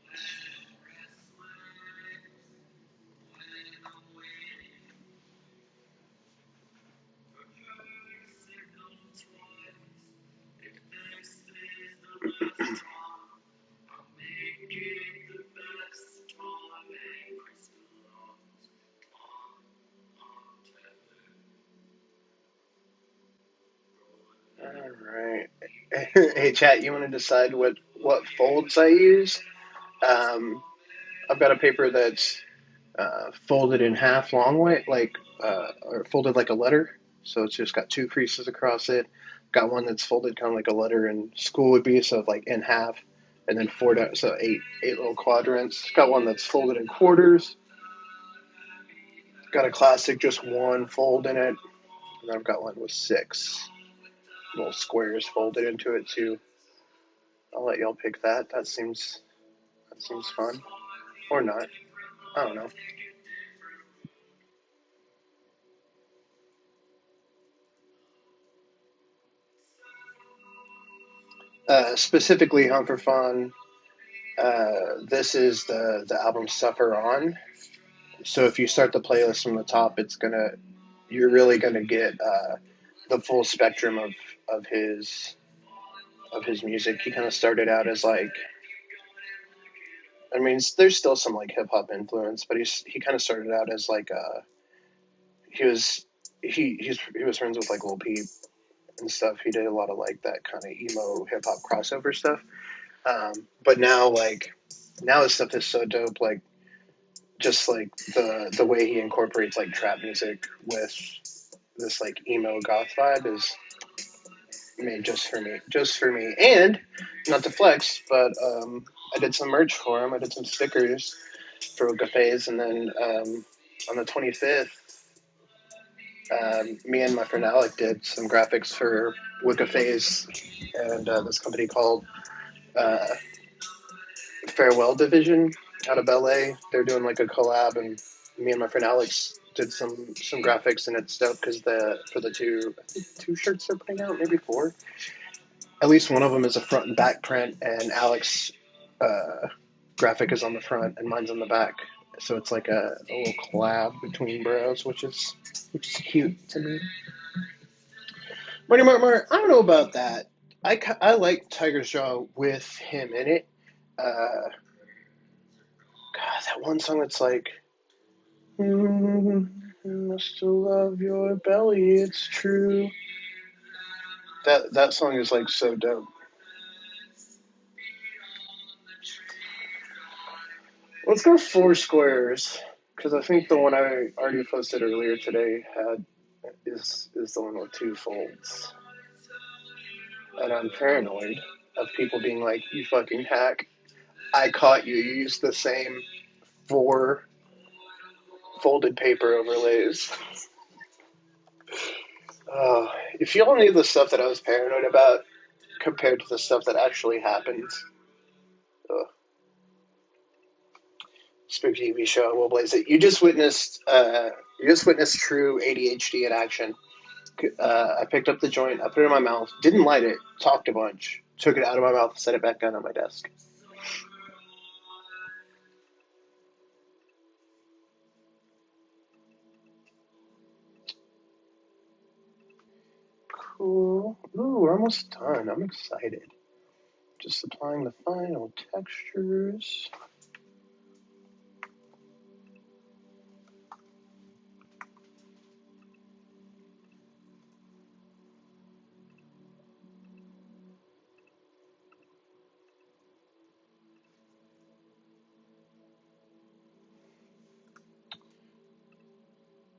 All right. Hey, chat, you want to decide what folds I use? Um, I've got a paper that's folded in half long way, like or folded like a letter. So it's just got two creases across it. Got one that's folded kind of like a letter in school would be, so like in half, and then four down, so eight little quadrants. Got one that's folded in quarters. Got a classic, just one fold in it, and then I've got one with six little squares folded into it too. I'll let y'all pick that. That seems fun, or not. I don't know. Specifically, Hunt Fun. This is the album Suffer On. So if you start the playlist from the top, you're really gonna get the full spectrum of his of his music. He kind of started out as like, I mean, there's still some like hip hop influence, but he kind of started out as like he was he was friends with like Lil Peep and stuff. He did a lot of like that kind of emo hip hop crossover stuff. But now his stuff is so dope. Like just like the way he incorporates like trap music with this like emo goth vibe is made just for me. And not to flex, but I did some merch for him. I did some stickers for Wicca Phase, and then on the 25th, me and my friend Alec did some graphics for Wicca Phase and this company called uh, Farewell Division out of LA. They're doing like a collab, and me and my friend Alex did some graphics, and it's dope because for the two shirts they're putting out, maybe four. At least one of them is a front and back print, and Alex uh, graphic is on the front, and mine's on the back. So it's like a little collab between bros, which is cute to me. Marty Martmar, I don't know about that. I like Tiger's Jaw with him in it. God, that one song that's like, I must love your belly, it's true. That song is like so dope. Let's go four squares Because I think the one I already posted earlier today is the one with two folds, and I'm paranoid of people being like, "You fucking hack! I caught you. You used the same 4 folded paper overlays." If you all knew the stuff that I was paranoid about compared to the stuff that actually happens. Ugh. Spooky TV show, we'll blaze it. You just witnessed true ADHD in action. I picked up the joint, I put it in my mouth, didn't light it, talked a bunch, took it out of my mouth, set it back down on my desk. Cool. Ooh, we're almost done. I'm excited. Just applying the final textures.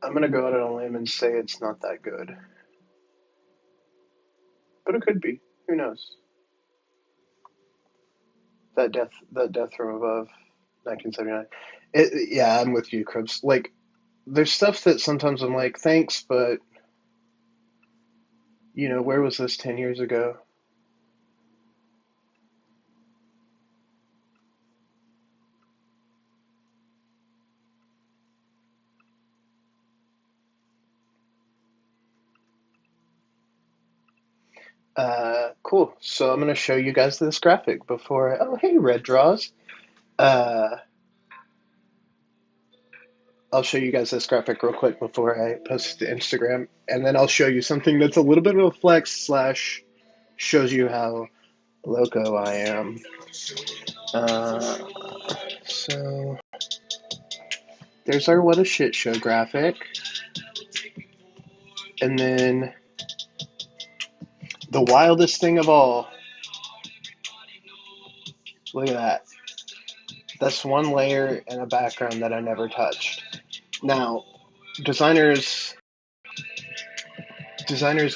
I'm gonna go out on a limb and say it's not that good, but it could be. Who knows? That death from above, 1979. Yeah, I'm with you, Cribs. Like, there's stuff that sometimes I'm like, thanks, but where was this 10 years ago? Cool. So I'm gonna show you guys this graphic before. Oh, hey, Red Draws. Uh, I'll show you guys this graphic real quick before I post it to Instagram, and then I'll show you something that's a little bit of a flex slash shows you how loco I am. Uh, so there's our what a shit show graphic, and then the wildest thing of all. Look at that. That's one layer and a background that I never touched. Now, designers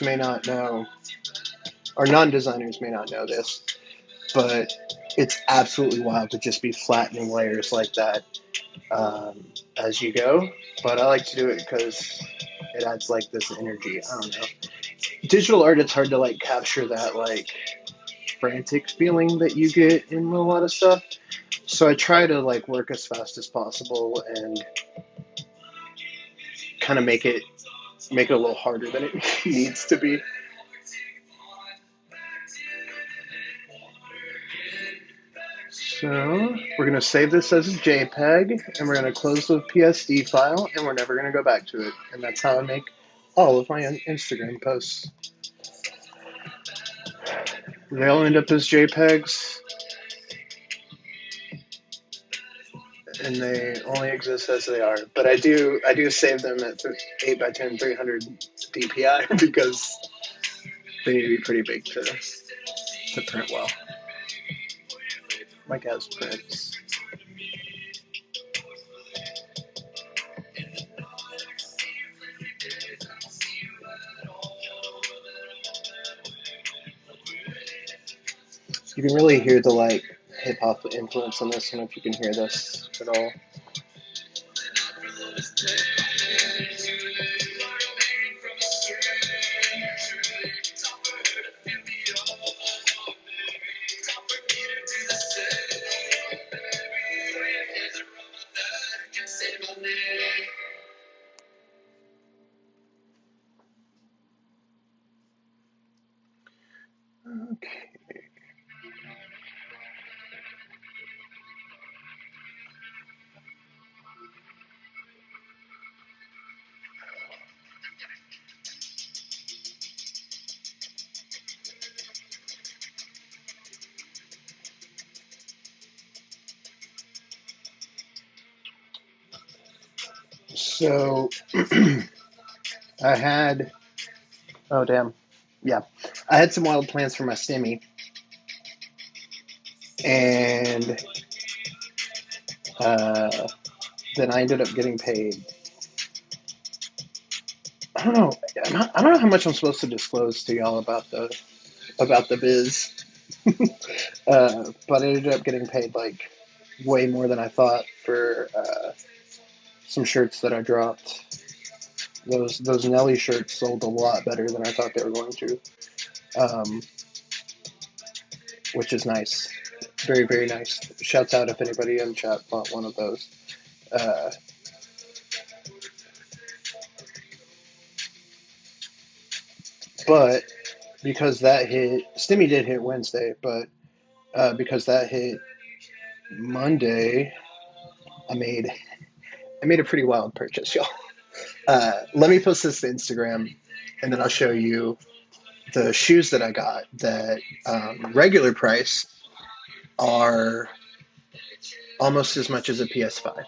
may not know, or non-designers may not know this, but it's absolutely wild to just be flattening layers like that as you go. But I like to do it because it adds like this energy. I don't know. Digital art, it's hard to like capture that like frantic feeling that you get in a lot of stuff. So I try to like work as fast as possible and kind of make it a little harder than it needs to be. So we're going to save this as a JPEG, and we're going to close the PSD file, and we're never going to go back to it. And that's how I make all of my Instagram posts. They all end up as JPEGs, and they only exist as they are. But I do save them at 8x10, 300 DPI because they need to be pretty big to print well. Like as prints. You can really hear the like hip hop influence on this. I don't know if you can hear this at all. Okay. So I had, oh damn, yeah, I had some wild plans for my stimmy, and then I ended up getting paid. I don't know. I don't know how much I'm supposed to disclose to y'all about the biz, but I ended up getting paid like way more than I thought for some shirts that I dropped. Those Nelly shirts sold a lot better than I thought they were going to, um, which is nice. Very, very nice. Shouts out if anybody in chat bought one of those. Uh, but because that hit, Stimmy did hit Wednesday, but because that hit Monday, I made I made a pretty wild purchase, y'all. Let me post this to Instagram, and then I'll show you the shoes that I got. That regular price are almost as much as a PS5.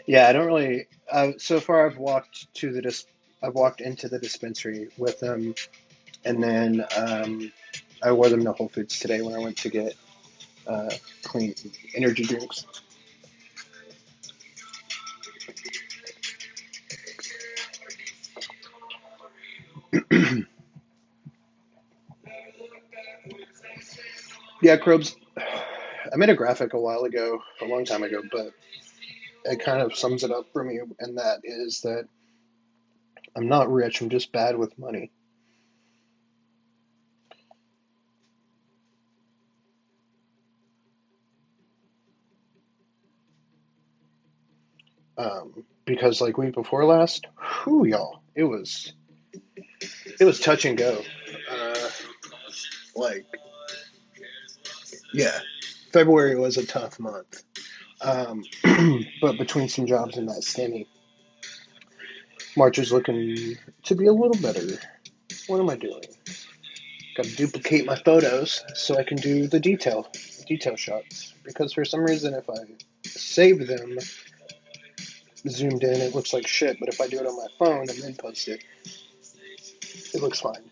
Yeah, I don't really. So far, I've walked into the dispensary with them, and then I wore them to Whole Foods today when I went to get uh, clean energy drinks. Yeah, Krobs. I made a graphic a while ago, a long time ago, but it kind of sums it up for me, and that is that I'm not rich. I'm just bad with money. Because like week before last, whew, y'all, it was touch and go. Uh, like yeah, February was a tough month. Um, but between some jobs and that stimmy, March is looking to be a little better. What am I doing? Got to duplicate my photos so I can do the detail shots. Because for some reason, if I save them zoomed in, it looks like shit. But if I do it on my phone and then post it, it looks fine.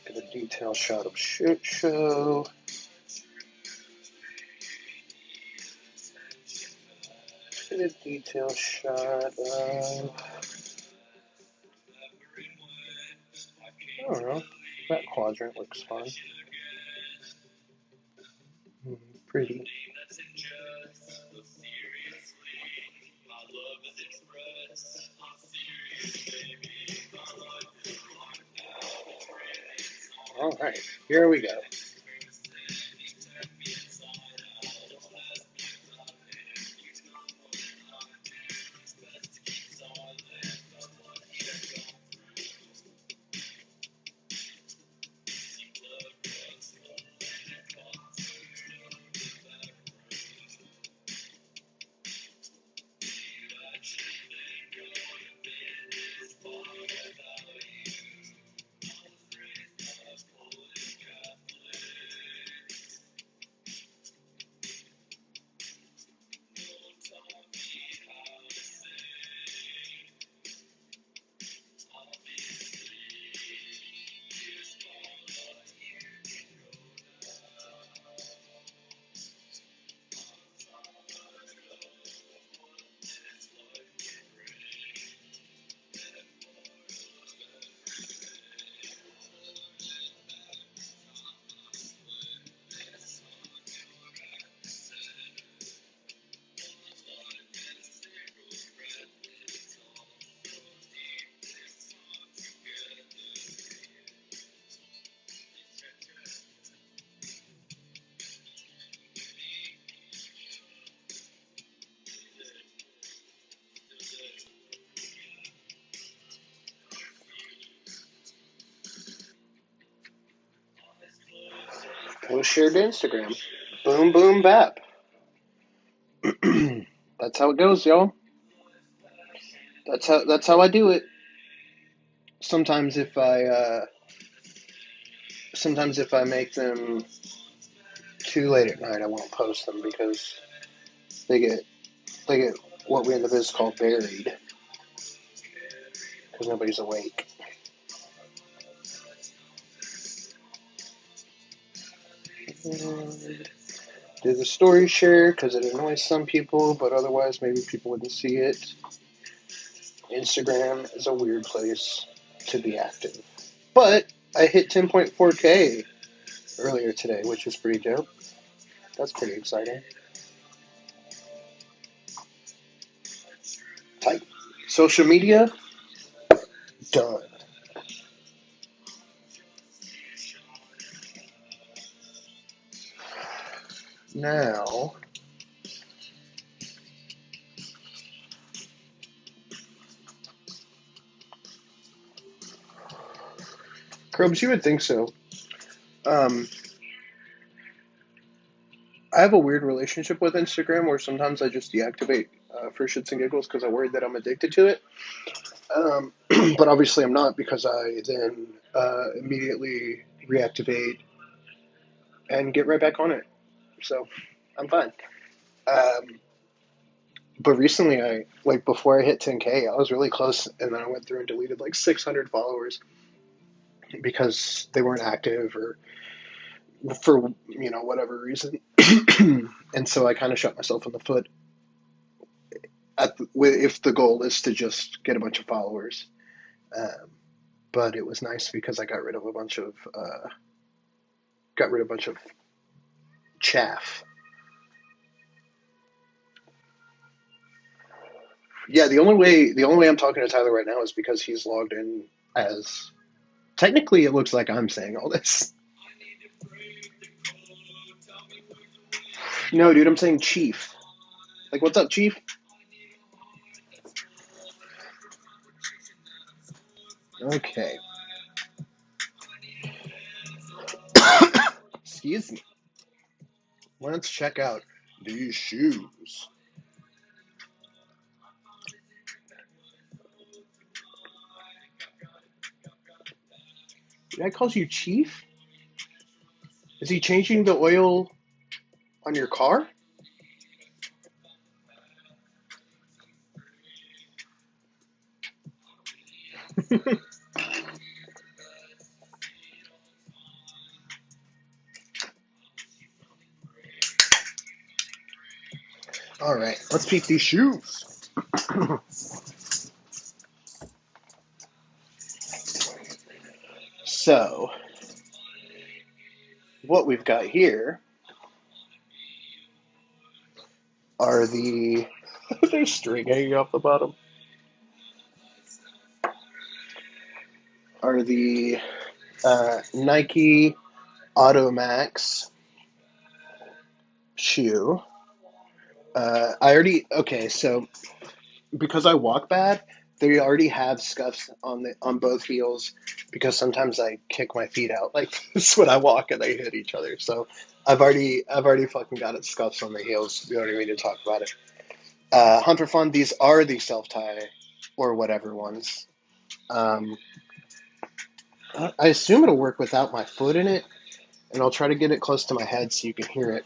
Get a detail shot of shit show. Get a detail shot of. I don't know. That quadrant looks fun. Pretty. All right, here we go. It was shared to Instagram. Boom, boom, bap. That's how it goes, y'all. That's how I do it. Sometimes if I sometimes if I make them too late at night, I won't post them because they get they get what we in the biz call buried because nobody's awake. Do the story share because it annoys some people, but otherwise maybe people wouldn't see it. Instagram is a weird place to be active. But I hit 10.4K earlier today, which is pretty dope. That's pretty exciting. Type. Social media, done. Now, Crobes, you would think so. Um, I have a weird relationship with Instagram where sometimes I just deactivate for shits and giggles because I'm worried that I'm addicted to it. Um, but obviously I'm not because I then immediately reactivate and get right back on it. So I'm fine. Um, but recently, before I hit 10K, I was really close, and then I went through and deleted like 600 followers because they weren't active or for whatever reason. And so I kind of shot myself in the foot if the goal is to just get a bunch of followers. Um, but it was nice because I got rid of a bunch of chaff. Yeah, the only way I'm talking to Tyler right now is because he's logged in as technically it looks like I'm saying all this. No, dude, I'm saying Chief. Like, what's up, Chief? Okay. Excuse me. Let's check out these shoes. Did I call you Chief? Is he changing the oil on your car? All right, let's peek these shoes. So, what we've got here are there's string hanging off the bottom. Are the Nike Automax shoe. So because I walk bad, they already have scuffs on both heels because sometimes I kick my feet out like this when I walk and they hit each other. So I've already fucking got it scuffs on the heels. We don't even need to talk about it. Hunter Fun, these are the self tie or whatever ones. Um, I assume it'll work without my foot in it, and I'll try to get it close to my head so you can hear it.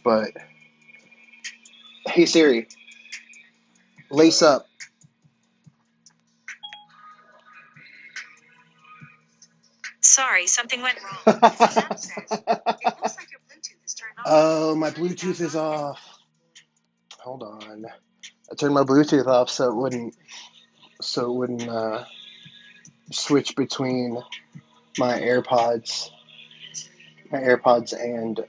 But hey Siri, lace up. Sorry, something went wrong. It looks like your Bluetooth is turned off. Oh, my Bluetooth is off. Hold on. I turned my Bluetooth off so it wouldn't switch between my AirPods and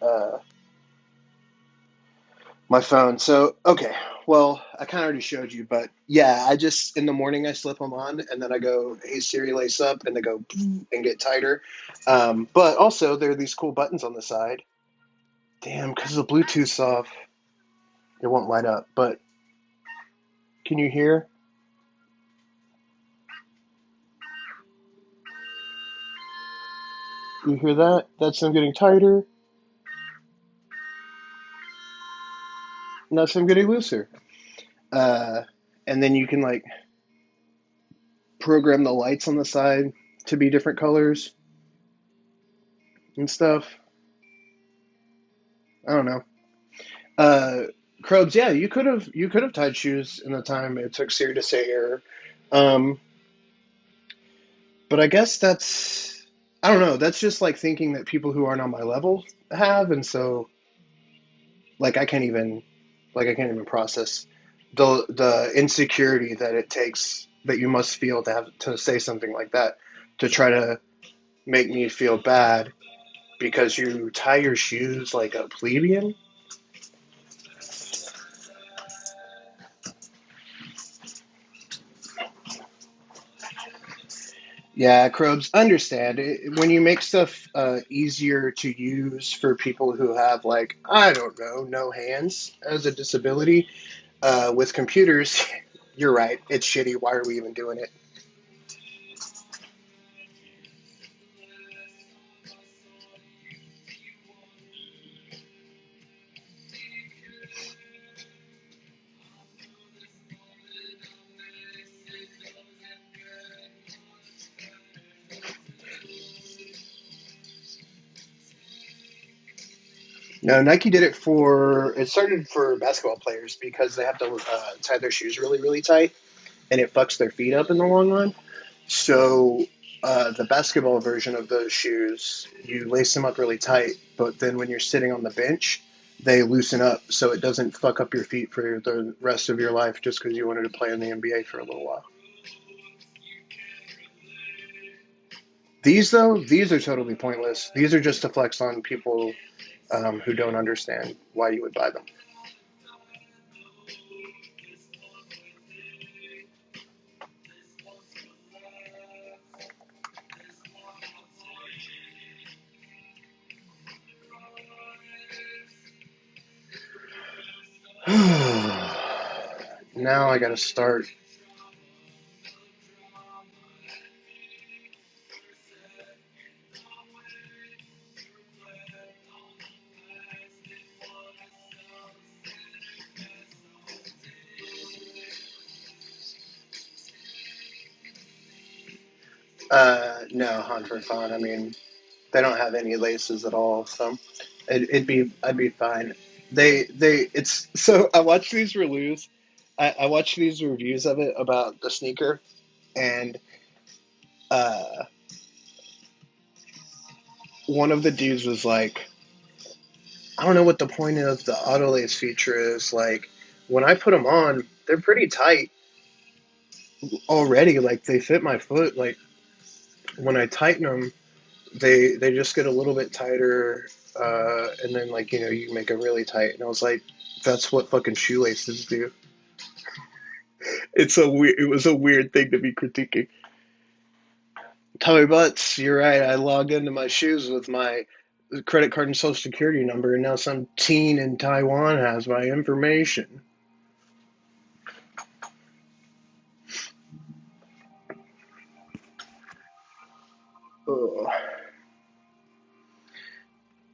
my phone. So okay, well I kind of already showed you, but yeah, I just in the morning I slip them on and then I go, hey Siri, lace up, and they go and get tighter. But also there are these cool buttons on the side. Damn, because the Bluetooth's off, it won't light up. But can you hear? You hear that? That's them getting tighter, and that's them getting looser. Uh, and then you can like program the lights on the side to be different colors and stuff. I don't know. Uh, Krobes, yeah, you could have tied shoes in the time it took Siri to say error. Um, but I guess that's I don't know. That's just like thinking that people who aren't on my level have, and so like I can't even process the insecurity that it takes that you must feel to have to say something like that to try to make me feel bad because you tie your shoes like a plebeian. Yeah, Krobes, understand when you make stuff easier to use for people who have like I don't know, no hands as a disability with computers. You're right. It's shitty. Why are we even doing it? No, Nike did it for. It started for basketball players because they have to tie their shoes really, really tight, and it fucks their feet up in the long run. So the basketball version of those shoes, you lace them up really tight, but then when you're sitting on the bench, they loosen up so it doesn't fuck up your feet for the rest of your life just because you wanted to play in the NBA for a little while. These though, these are totally pointless. These are just to flex on people who don't understand why you would buy them. Now I gotta start. No, hunt for fun. I mean, they don't have any laces at all, so I'd be fine. It's so I watched these reviews. I watched these reviews of it about the sneaker, and uh, one of the dudes was like, I don't know what the point of the auto lace feature is. Like, when I put them on, they're pretty tight already. Like, they fit my foot. Like, when I tighten them, they just get a little bit tighter, and then like you make them really tight. And I was like, that's what fucking shoelaces do. It was a weird thing to be critiquing. Tommy Butts, you're right. I logged into my shoes with my credit card and social security number, and now some teen in Taiwan has my information. Ugh.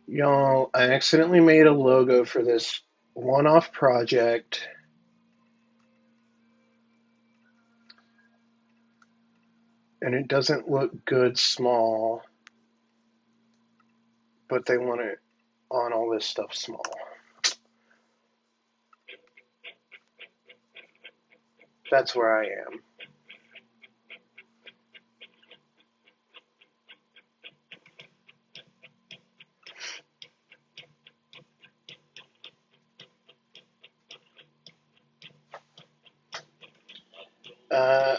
Y'all, I accidentally made a logo for this one-off project, and it doesn't look good small, but they want it on all this stuff small. That's where I am.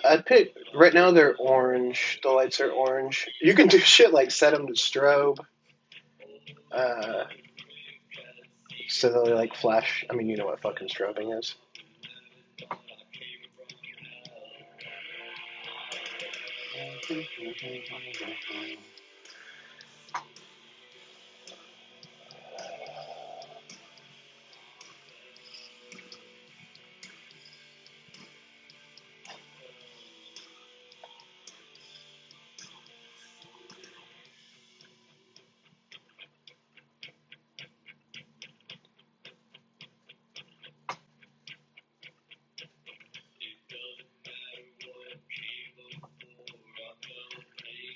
I'd pick right now. They're orange. The lights are orange. You can do shit like set them to strobe, uh, so they like flash. I mean, you know what fucking strobing is.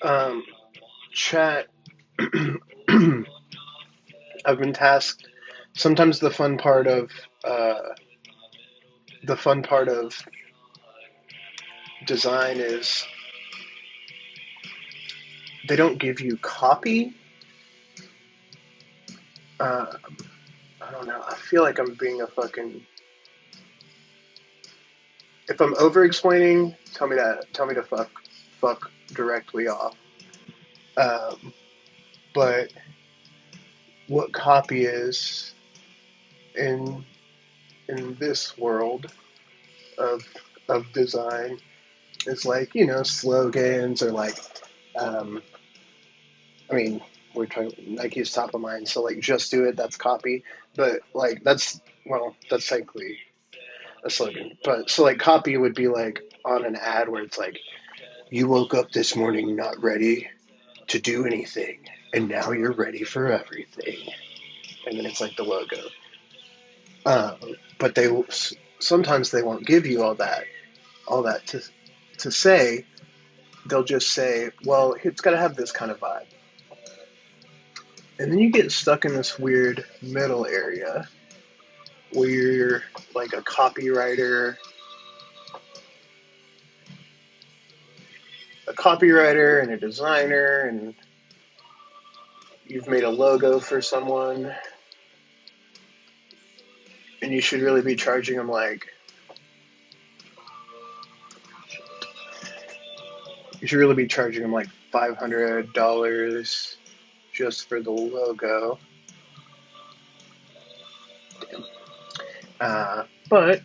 Um, chat. I've been tasked. Sometimes uh, the fun part of design is they don't give you copy. Uh, I don't know. I feel like I'm being a fucking. If I'm over explaining, tell me that. Tell me to fuck directly off. Um, but what copy is in this world of design is like slogans or like um, I mean we're talking Nike's top of mind, so like just do it. That's copy, but like that's technically a slogan. But so like copy would be like on an ad where it's like you woke up this morning not ready to do anything, and now you're ready for everything. And then it's like the logo. But sometimes they won't give you all that to say. They'll just say, well, it's got to have this kind of vibe. And then you get stuck in this weird middle area where you're like a copywriter and a designer, and you've made a logo for someone, and you should really be charging them like $500 just for the logo. But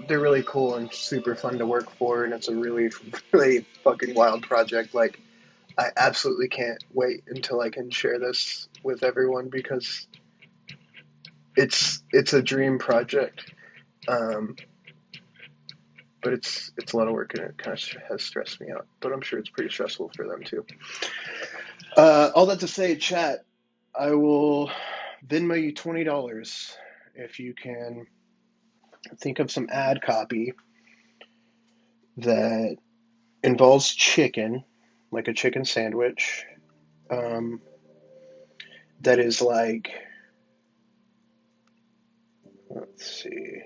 they're really cool and super fun to work for, and it's a really, really fucking wild project. Like, I absolutely can't wait until I can share this with everyone because it's a dream project. Um, but it's a lot of work and it kind of has stressed me out. But I'm sure it's pretty stressful for them too. All that to say, chat, I will Venmo you $20 if you can think of some ad copy that involves chicken, like a chicken sandwich. Um, that is like, let's see,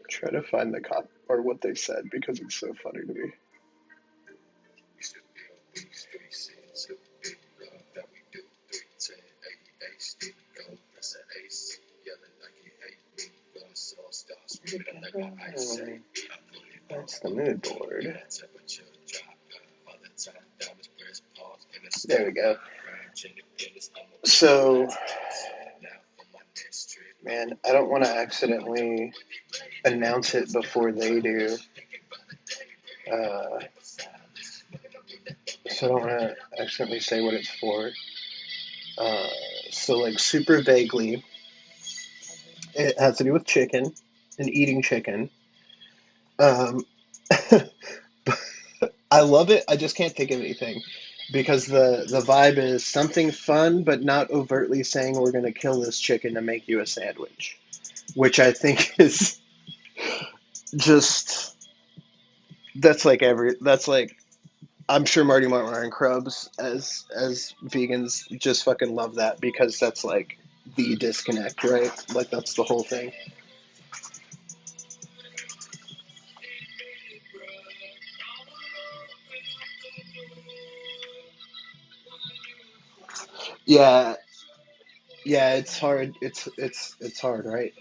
try to find the cop or what they said because it's so funny to me. That's the mood board. There we go. So, man, I don't want to accidentally announce it before they do. Uh, so I don't want to accidentally say what it's for. Uh, so, like, super vaguely, it has to do with chicken and eating chicken. Um, I love it. I just can't think of anything because the vibe is something fun, but not overtly saying we're going to kill this chicken to make you a sandwich, which I think is just that's like I'm sure Marty Martindale and Krubs as vegans just fucking love that because that's like the disconnect, right? Like that's the whole thing. Yeah, yeah, it's hard. It's hard, right?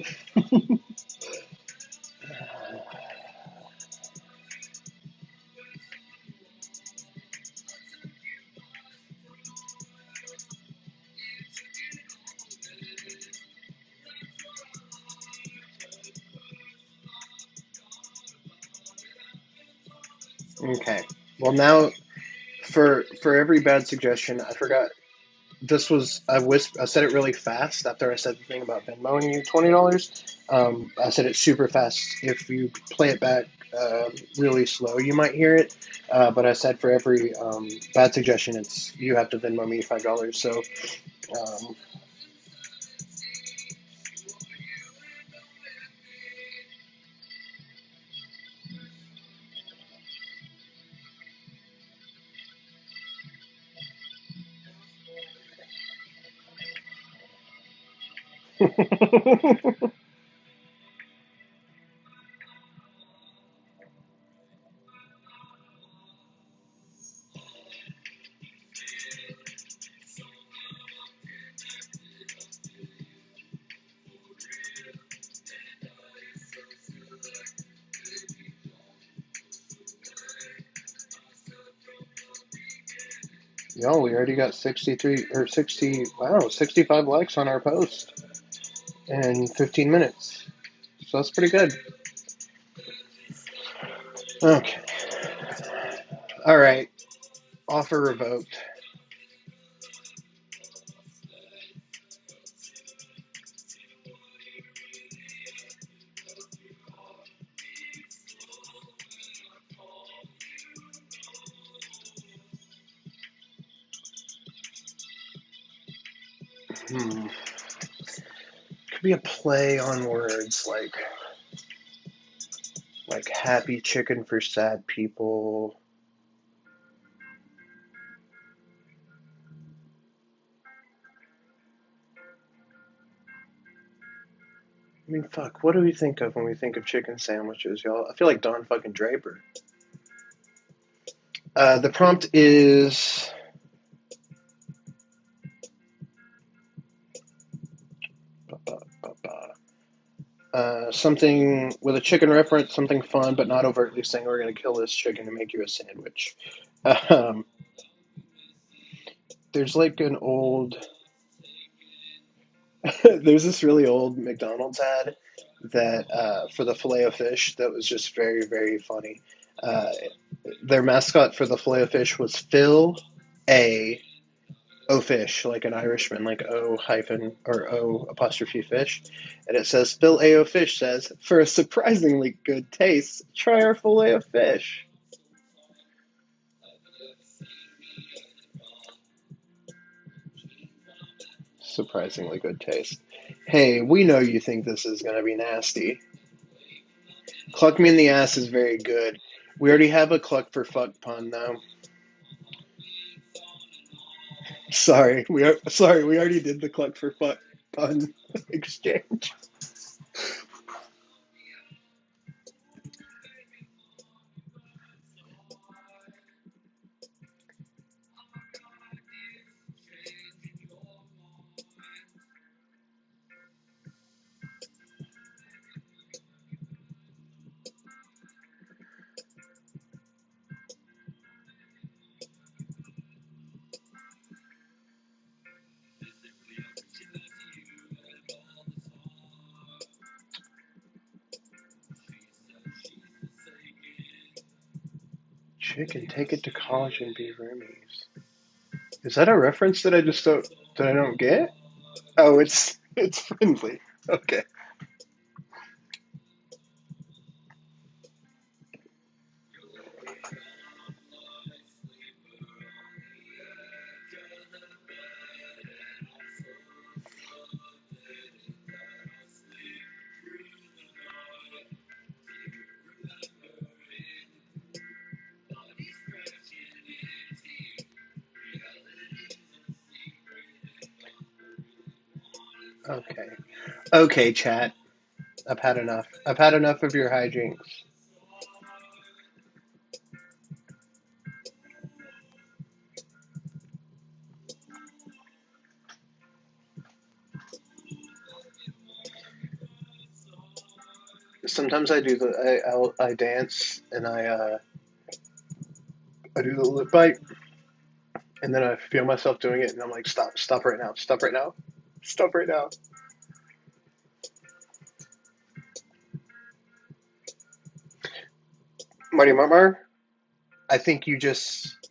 Okay. Well, now for every bad suggestion, I forgot. I said it really fast after I said the thing about Venmoing you $20. I said it super fast. If you play it back really slow, you might hear it. But I said for every bad suggestion, it's you have to Venmo me $5. So um, yo, we already got 63 or 60, wow, 65 likes on our post in 15 minutes. So that's pretty good. Okay. All right. Offer revoked. Hmm. Could be a play on words like happy chicken for sad people. I mean, fuck. What do we think of when we think of chicken sandwiches, y'all? I feel like Don fucking Draper. The prompt is something with a chicken reference, something fun, but not overtly saying we're going to kill this chicken and make you a sandwich. Um, there's like an old, there's this really old McDonald's ad that for the filet of fish that was just very, very funny. Uh, their mascot for the filet of fish was Phil A. O fish, like an Irishman, like O hyphen or O apostrophe fish. And it says, Phil A. O fish says, for a surprisingly good taste, try our filet of fish. Surprisingly good taste. Hey, we know you think this is going to be nasty. Cluck me in the ass is very good. We already have a cluck for fuck pun, though. Sorry, we already did the cluck for fuck pun exchange. Chicken, take it to college and be roomies. Is that a reference that I don't get? Oh, it's friendly. Okay. Okay. Okay, chat. I've had enough. I've had enough of your hijinks. Sometimes I do I dance and I do the lip bite and then I feel myself doing it and I'm like stop right now, stop right now, stop right now. Marty Marmar, I think you just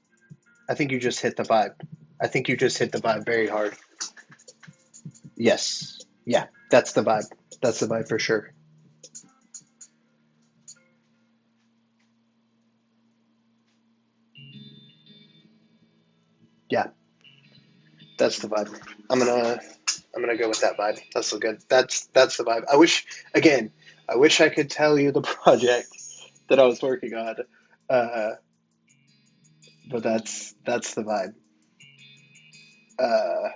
I think you just hit the vibe. I think you just hit the vibe very hard. Yes. Yeah, that's the vibe. That's the vibe for sure. Yeah, that's the vibe. I'm gonna go with that vibe. That's so good. That's the vibe. I wish I could tell you the project that I was working on, uh, but that's the vibe. Uh,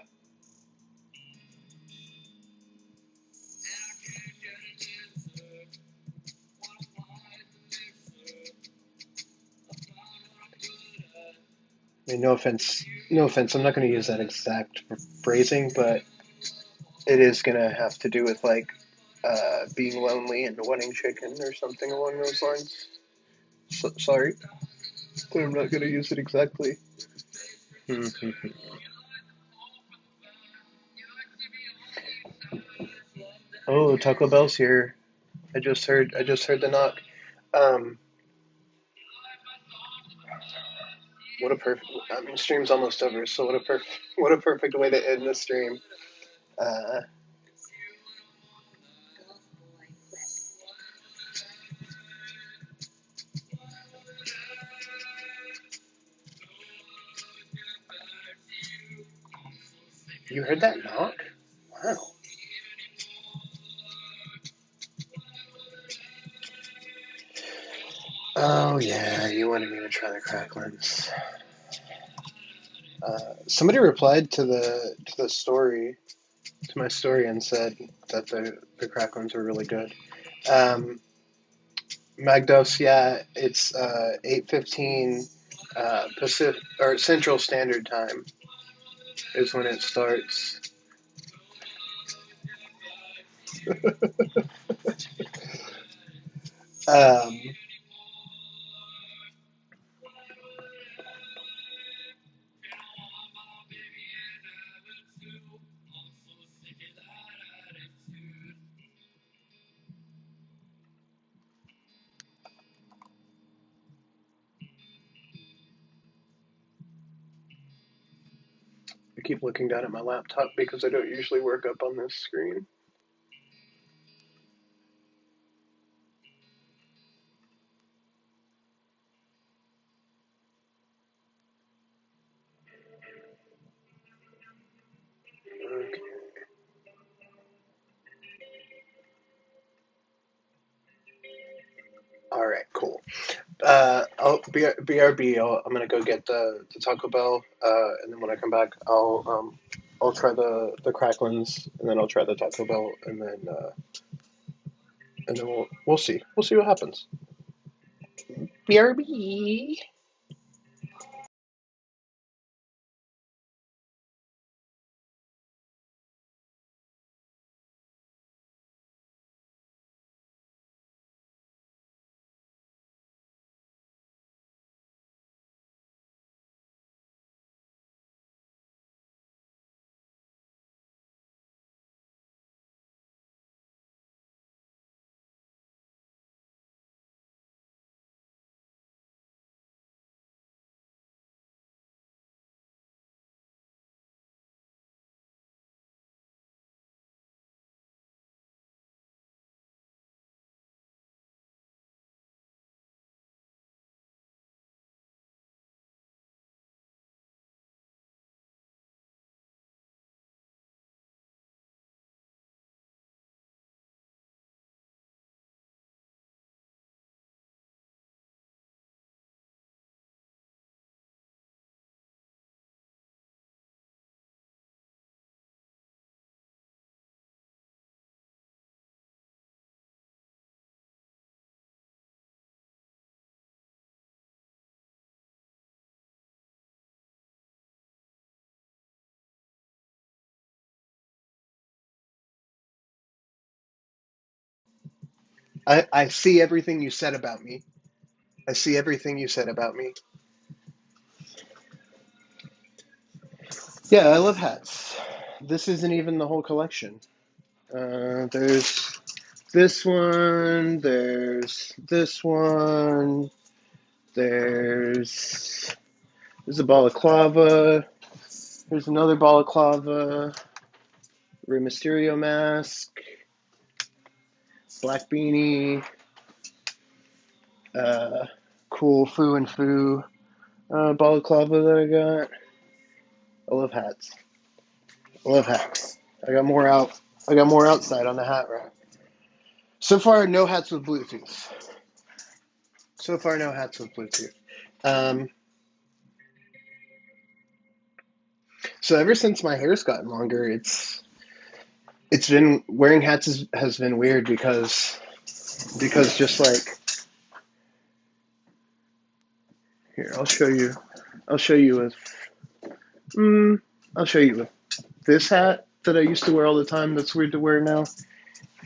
I mean, no offense, no offense. I'm not going to use that exact phrasing, but it is going to have to do with like being lonely and wanting chicken or something along those lines. Sorry, but I'm not going to use it exactly. Oh, Taco Bell's here. I just heard the knock. Um, what a perfect. I mean, the stream's almost over, so what a perfect way to end the stream. Uh, you heard that knock? Wow. Oh yeah, you wanted me to try the cracklings. Somebody replied to the story to my story and said that the cracklings were really good. Um, Magdos, yeah, it's 8:15 Pacific or Central Standard Time is when it starts. Um, I keep looking down at my laptop because I don't usually work up on this screen. Okay. All right, cool. BRB. I'm gonna go get the Taco Bell, and then when I come back, I'll try the cracklins, and then I'll try the Taco Bell, and then we'll see what happens. BRB. I see everything you said about me. I see everything you said about me. Yeah, I love hats. This isn't even the whole collection. There's this one. There's this one. There's a balaclava. There's another balaclava. Rey Mysterio mask. Black beanie. Uh, cool foo and foo balaclava that I got. I love hats. I love hats. I got more out. I got more outside on the hat rack. So far, no hats with Bluetooth. So far, no hats with Bluetooth. Um, so ever since my hair's gotten longer, it's been wearing hats has been weird because just like here, I'll show you with I'll show you with this hat that I used to wear all the time. That's weird to wear now,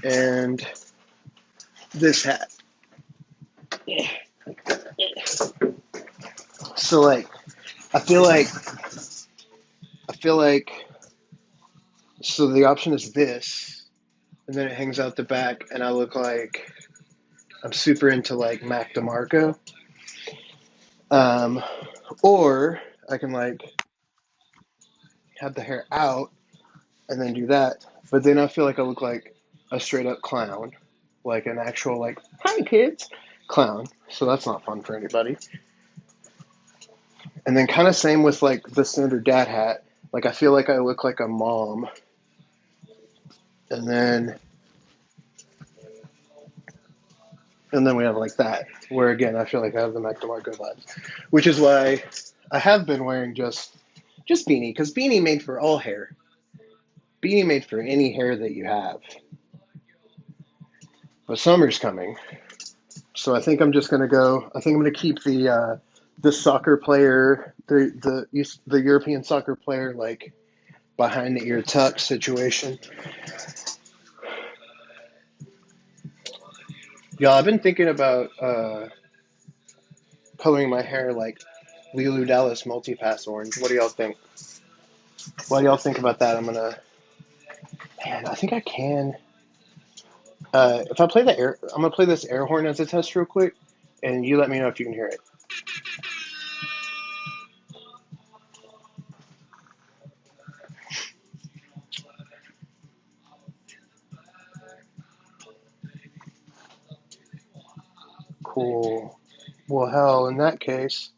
and this hat. So like, I feel like I feel like so the option is this, and then it hangs out the back, and I look like I'm super into like Mac DeMarco. Um, or I can like have the hair out and then do that, but then I feel like I look like a straight up clown, like an actual like hi kids clown. So that's not fun for anybody. And then kind of same with like the standard dad hat. Like I feel like I look like a mom, and then we have like that, where again I feel like I have the Mac DeMarco vibes, which is why I have been wearing just beanie, because beanie made for all hair. Beanie made for any hair that you have. But summer's coming, so I think I'm just gonna go. I think I'm gonna keep the soccer player, the European soccer player, like behind the ear tuck situation. Y'all, I've been thinking about coloring my hair like Lilu Dallas multipass orange. What do y'all think? What do y'all think about that? Man, I think I can. If I play I'm gonna play this air horn as a test real quick, and you let me know if you can hear it. Cool. Well, hell, in that case,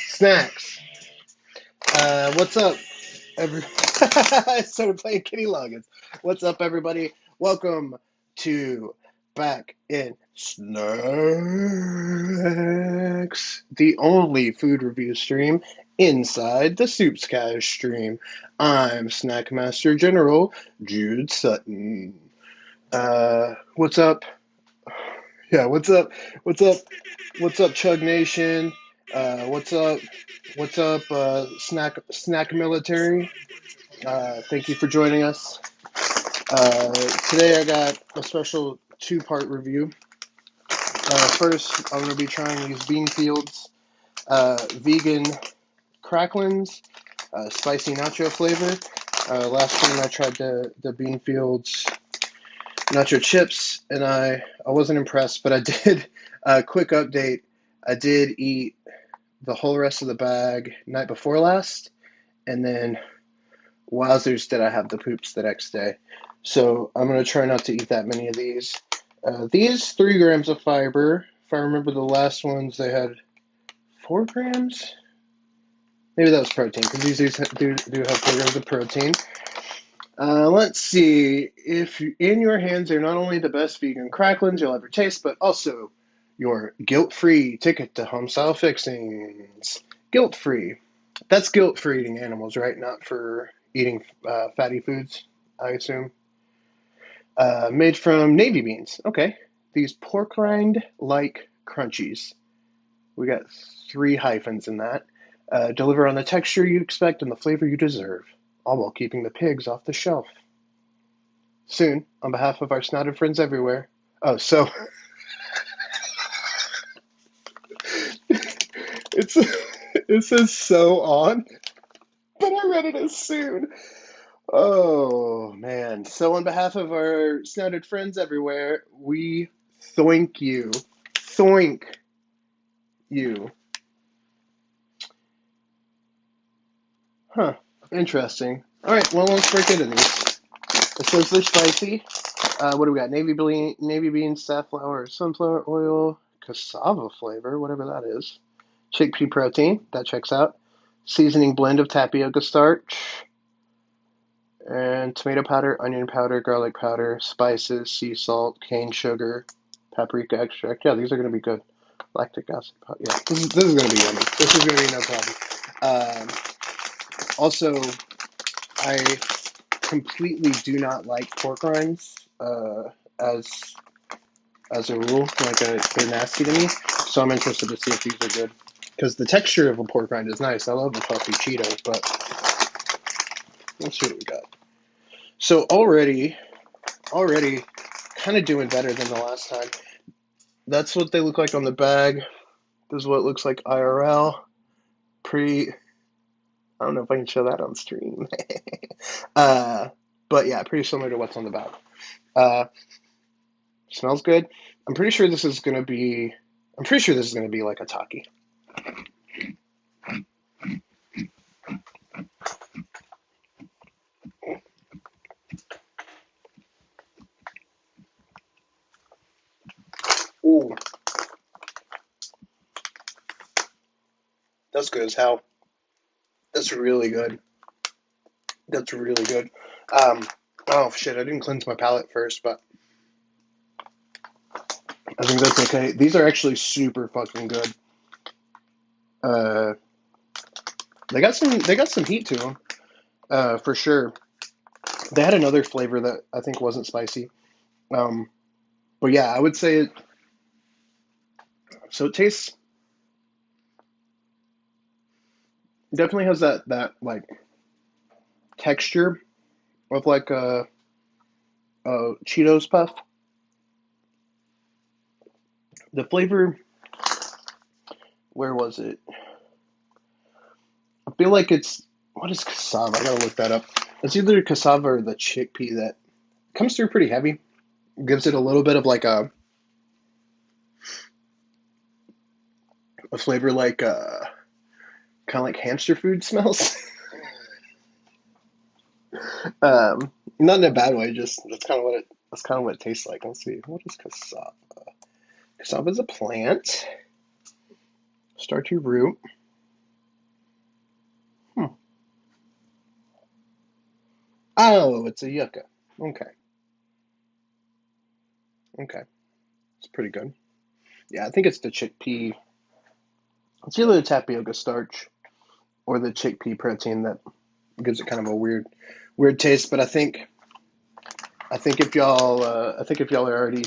snacks. What's up, every? I started playing Kitty Loggins. What's up, everybody? Welcome to Back in Snacks, the only food review stream inside the Soups Cash stream. I'm Snackmaster General Jude Sutton. What's up? Yeah, what's up? What's up? What's up, Chug Nation? What's up? What's up, Snack Military? Thank you for joining us. Today I got a special two-part review. First, I'm going to be trying these Beanfields vegan cracklins, spicy nacho flavor. Last time I tried the Beanfields nacho chips, and I wasn't impressed, but I did. Quick update: I did eat the whole rest of the bag night before last, and then wowzers did I have the poops the next day. So I'm gonna try not to eat that many of these. These 3 grams of fiber. If I remember the last ones, they had 4 grams. Maybe that was protein, because these do have 4 grams of protein. Let's see. If in your hands are not only the best vegan cracklins you'll ever taste, but also your guilt-free ticket to home-style fixings. Guilt-free. That's guilt for eating animals, right? Not for eating fatty foods, I assume. Made from navy beans. Okay. These pork rind-like crunchies. We got 3 hyphens in that. Deliver on the texture you expect and the flavor you deserve, all while keeping the pigs off the shelf. Soon, on behalf of our snotted friends everywhere. Oh, so it's it says so on, but I read it as soon. Oh man. So on behalf of our snouted friends everywhere, we thank you. Thank you. Huh. Interesting. All right, well, let's break into these. It says they're spicy. What do we got? Navy beans, safflower, sunflower oil, cassava flavor, whatever that is. Chickpea protein, that checks out. Seasoning blend of tapioca starch, and tomato powder, onion powder, garlic powder, spices, sea salt, cane sugar, paprika extract. Yeah, these are going to be good. Lactic acid. Yeah, this is going to be yummy. This is going to be no problem. Also, I completely do not like pork rinds as as a rule. Like they're nasty to me. So I'm interested to see if these are good. Because the texture of a pork rind is nice. I love a puffy Cheetos, but let's see what we got. So already kind of doing better than the last time. That's what they look like on the bag. This is what it looks like IRL. Pretty, I don't know if I can show that on stream. uh, but yeah, pretty similar to what's on the bag. Uh, Smells good. I'm pretty sure this is gonna be like a Taki. Ooh, that's good as hell. That's really good. That's really good. Um, oh shit, I didn't cleanse my palate first, but I think that's okay. These are actually super fucking good. Uh, they got some heat to them, for sure. They had another flavor that I think wasn't spicy. Um, but yeah, I would say it. So it tastes definitely has that like texture of like a Cheetos puff. The flavor, where was it? I feel like it's what is cassava? I gotta look that up. It's either cassava or the chickpea that comes through pretty heavy. Gives it a little bit of like a flavor like kind of like hamster food smells. Not in a bad way. Just that's kind of what it tastes like. Let's see. What is cassava? Cassava is a plant. Starchy root. Hmm. Oh, it's a yucca. Okay. Okay. It's pretty good. Yeah, I think it's the chickpea. It's either the tapioca starch or the chickpea protein that gives it kind of a weird taste. But I think if y'all are already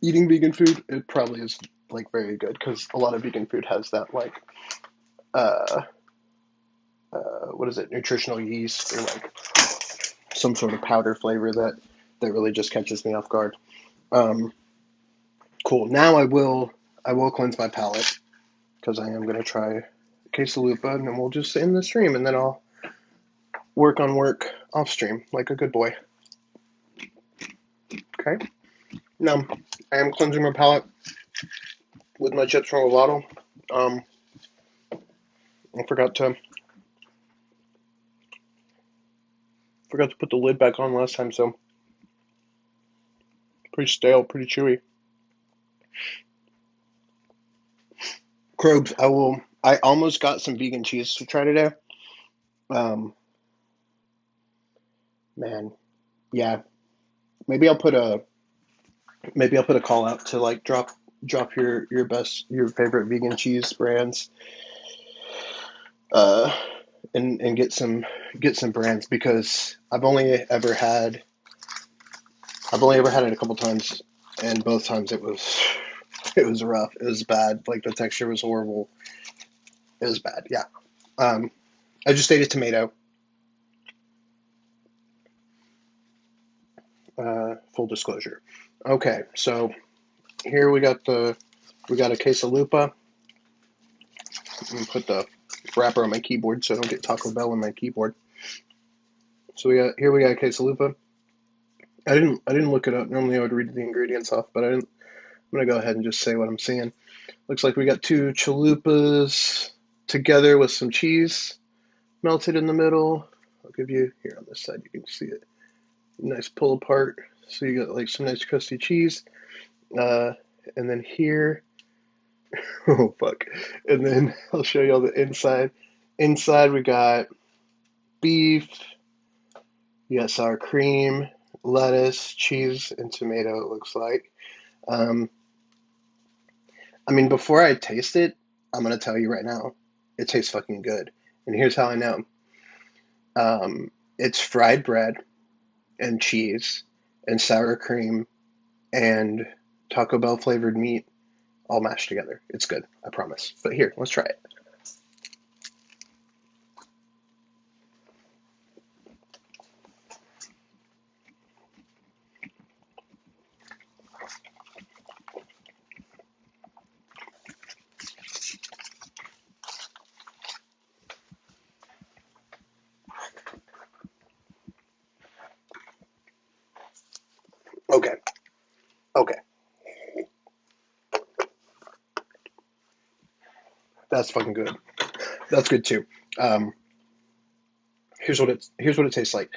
eating vegan food, it probably is like very good because a lot of vegan food has that like uh, what is it, nutritional yeast or like some sort of powder flavor that really just catches me off guard. Um, cool. Now I will cleanse my palate because I am going to try quesalupa and then we'll just end the stream and then I'll work on work off stream like a good boy. Okay. Now I am cleansing my palate with my chips from a bottle. Um, I forgot to put the lid back on last time, so pretty stale, pretty chewy. Krobes, I almost got some vegan cheese to try today. Um, man, yeah. Maybe I'll put a maybe I'll put a call out to like drop your favorite vegan cheese brands, uh, and get some brands because I've only ever had it a couple times, and both times it was rough. It was bad. Like the texture was horrible. It was bad. Yeah. Um, I just ate a tomato. Full disclosure. Okay, so here we got a quesalupa. Let me put the wrapper on my keyboard so I don't get Taco Bell on my keyboard. So we got quesalupa. I didn't look it up. Normally I would read the ingredients off, but I didn't. I'm gonna go ahead and just say what I'm seeing. Looks like we got two chalupas together with some cheese melted in the middle. I'll give you here on this side. You can see it. Nice pull apart. So you got like some nice crusty cheese. Uh, and then here, oh fuck. And then I'll show you all the inside. Inside we got beef. You got sour cream, lettuce, cheese, and tomato. It looks like. Um, I mean, before I taste it, I'm gonna tell you right now, it tastes fucking good. And here's how I know. It's fried bread and cheese and sour cream and Taco Bell flavored meat all mashed together. It's good, I promise. But here, let's try it. Okay, okay, that's fucking good. That's good too. Um, here's what it tastes like.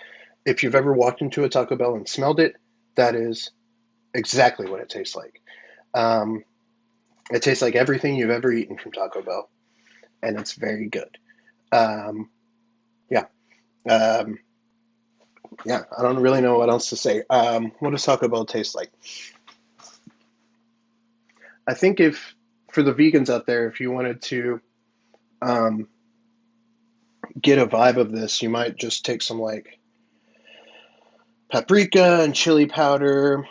If you've ever walked into a Taco Bell and smelled it, that is exactly what it tastes like. Um, it tastes like everything you've ever eaten from Taco Bell, and it's very good. Um, yeah, um, yeah. I don't really know what else to say. What does Taco Bell taste like? I think if for the vegans out there, if you wanted to um, get a vibe of this, you might just take some like paprika and chili powder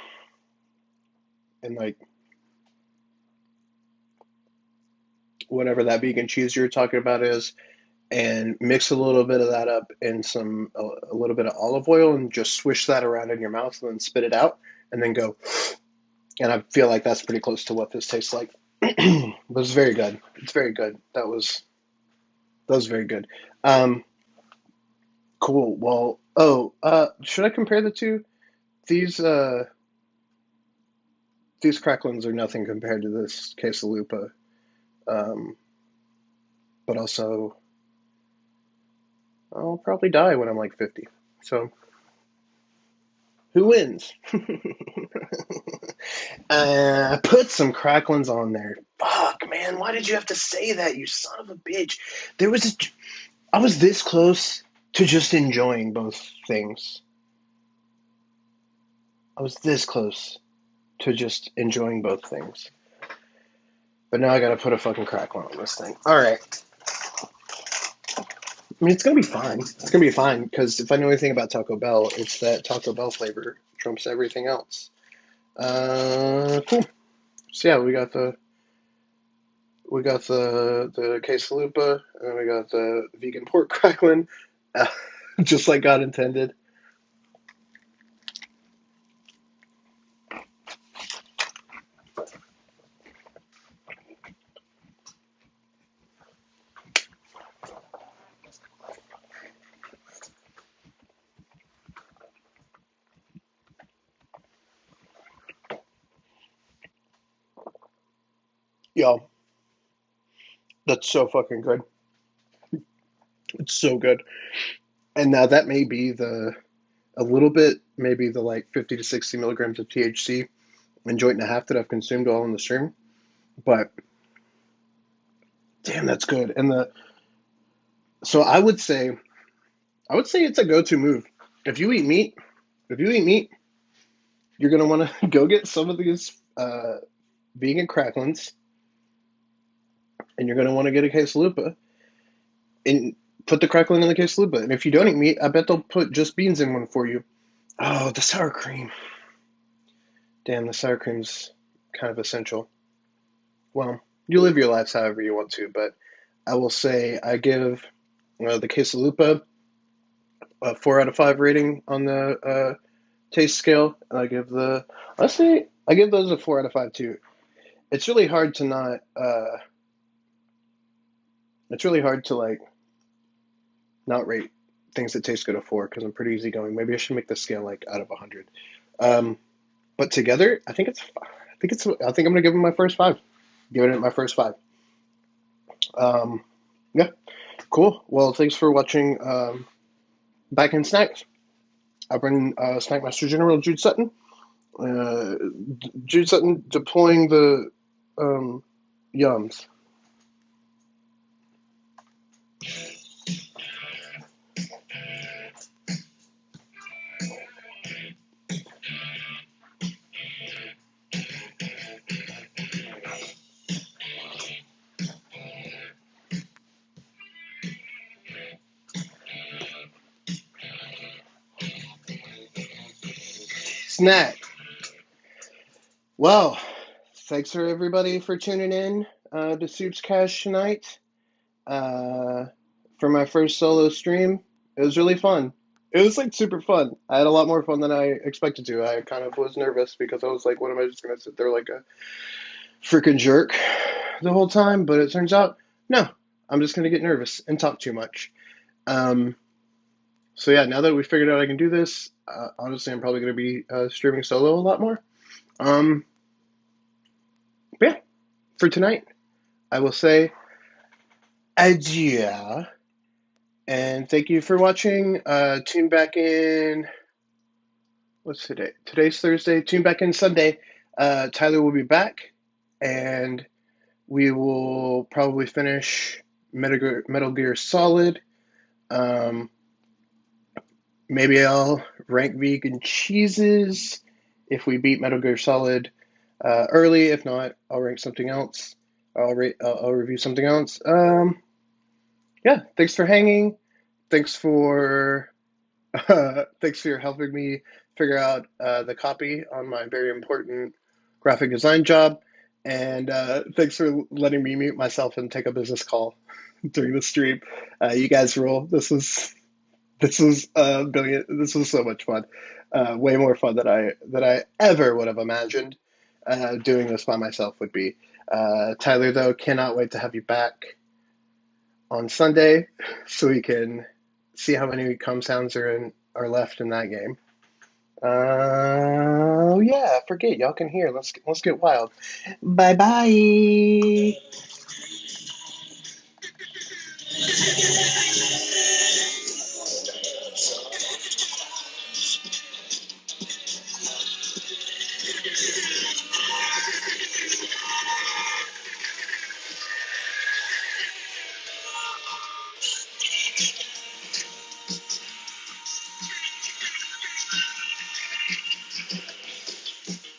and like whatever that vegan cheese you're talking about is, and mix a little bit of that up in a little bit of olive oil and just swish that around in your mouth and then spit it out and then go. And I feel like that's pretty close to what this tastes like. But it's very good. It's very good. That was very good. Um, cool. Well, should I compare the two? These uh these cracklings are nothing compared to this quesalupa. Um, but also I'll probably die when I'm like 50. So who wins? Put some cracklings on there. Fuck, man, why did you have to say that, you son of a bitch? There was a, I was this close to just enjoying both things. I was this close to just enjoying both things. But now I gotta put a fucking crackling on this thing. All right. I mean, it's gonna be fine. It's gonna be fine because if I know anything about Taco Bell, it's that Taco Bell flavor trumps everything else. Cool. So yeah, we got the quesalupa, and we got the vegan pork crackling, uh, just like God intended. Yo, that's so fucking good. It's so good. And now that may be the a little bit, maybe the like 50 to 60 milligrams of THC and joint and a half that I've consumed all in the stream. But damn, that's good. And the so I would say it's a go-to move. If you eat meat, if you eat meat, you're gonna want to go get some of these vegan cracklings, and you're gonna want to get a quesalupa and put the crackling in the quesalupa. And if you don't eat meat, I bet they'll put just beans in one for you. Oh, the sour cream. Damn, the sour cream's kind of essential. Well, you live your lives however you want to, but I will say I give the quesalupa a 4 out of 5 rating on the taste scale, and honestly, I give those a 4 out of 5 too. It's really hard to not. It's really hard to like not rate things that taste good a 4 because I'm pretty easygoing. Maybe I should make the scale like out of 100. Um, but together, I think I'm gonna give them my first 5. Giving it my first 5. Um, yeah, cool. Well, thanks for watching Back in Snacks. I've been Snack Master General Jude Sutton. Uh, Jude Sutton deploying the yums. Snack. Well, thanks for everybody for tuning in to Soups Cash tonight. Uh, for my first solo stream. It was really fun. It was like super fun. I had a lot more fun than I expected to. I kind of was nervous because I was like, what am I just gonna sit there like a freaking jerk the whole time? But it turns out, no, I'm just gonna get nervous and talk too much. Um, so yeah, now that we figured out I can do this, honestly, I'm probably gonna be streaming solo a lot more. Um, but yeah, for tonight, I will say adieu. And thank you for watching. Tune back in. What's today? Today's Thursday. Tune back in Sunday. Tyler will be back, and we will probably finish Metal Gear Solid. Um, Maybe I'll rank vegan cheeses if we beat Metal Gear Solid early. If not, I'll rank something else. I'll review something else. Yeah. Thanks for hanging. Thanks for thanks for helping me figure out the copy on my very important graphic design job. And thanks for letting me mute myself and take a business call during the stream. You guys rule. This was a billion. This was so much fun. Way more fun than I ever would have imagined doing this by myself would be. Tyler, though, cannot wait to have you back on Sunday so we can see how many cum sounds are left in that game. Yeah, forget y'all can hear. Let's get wild. Bye bye.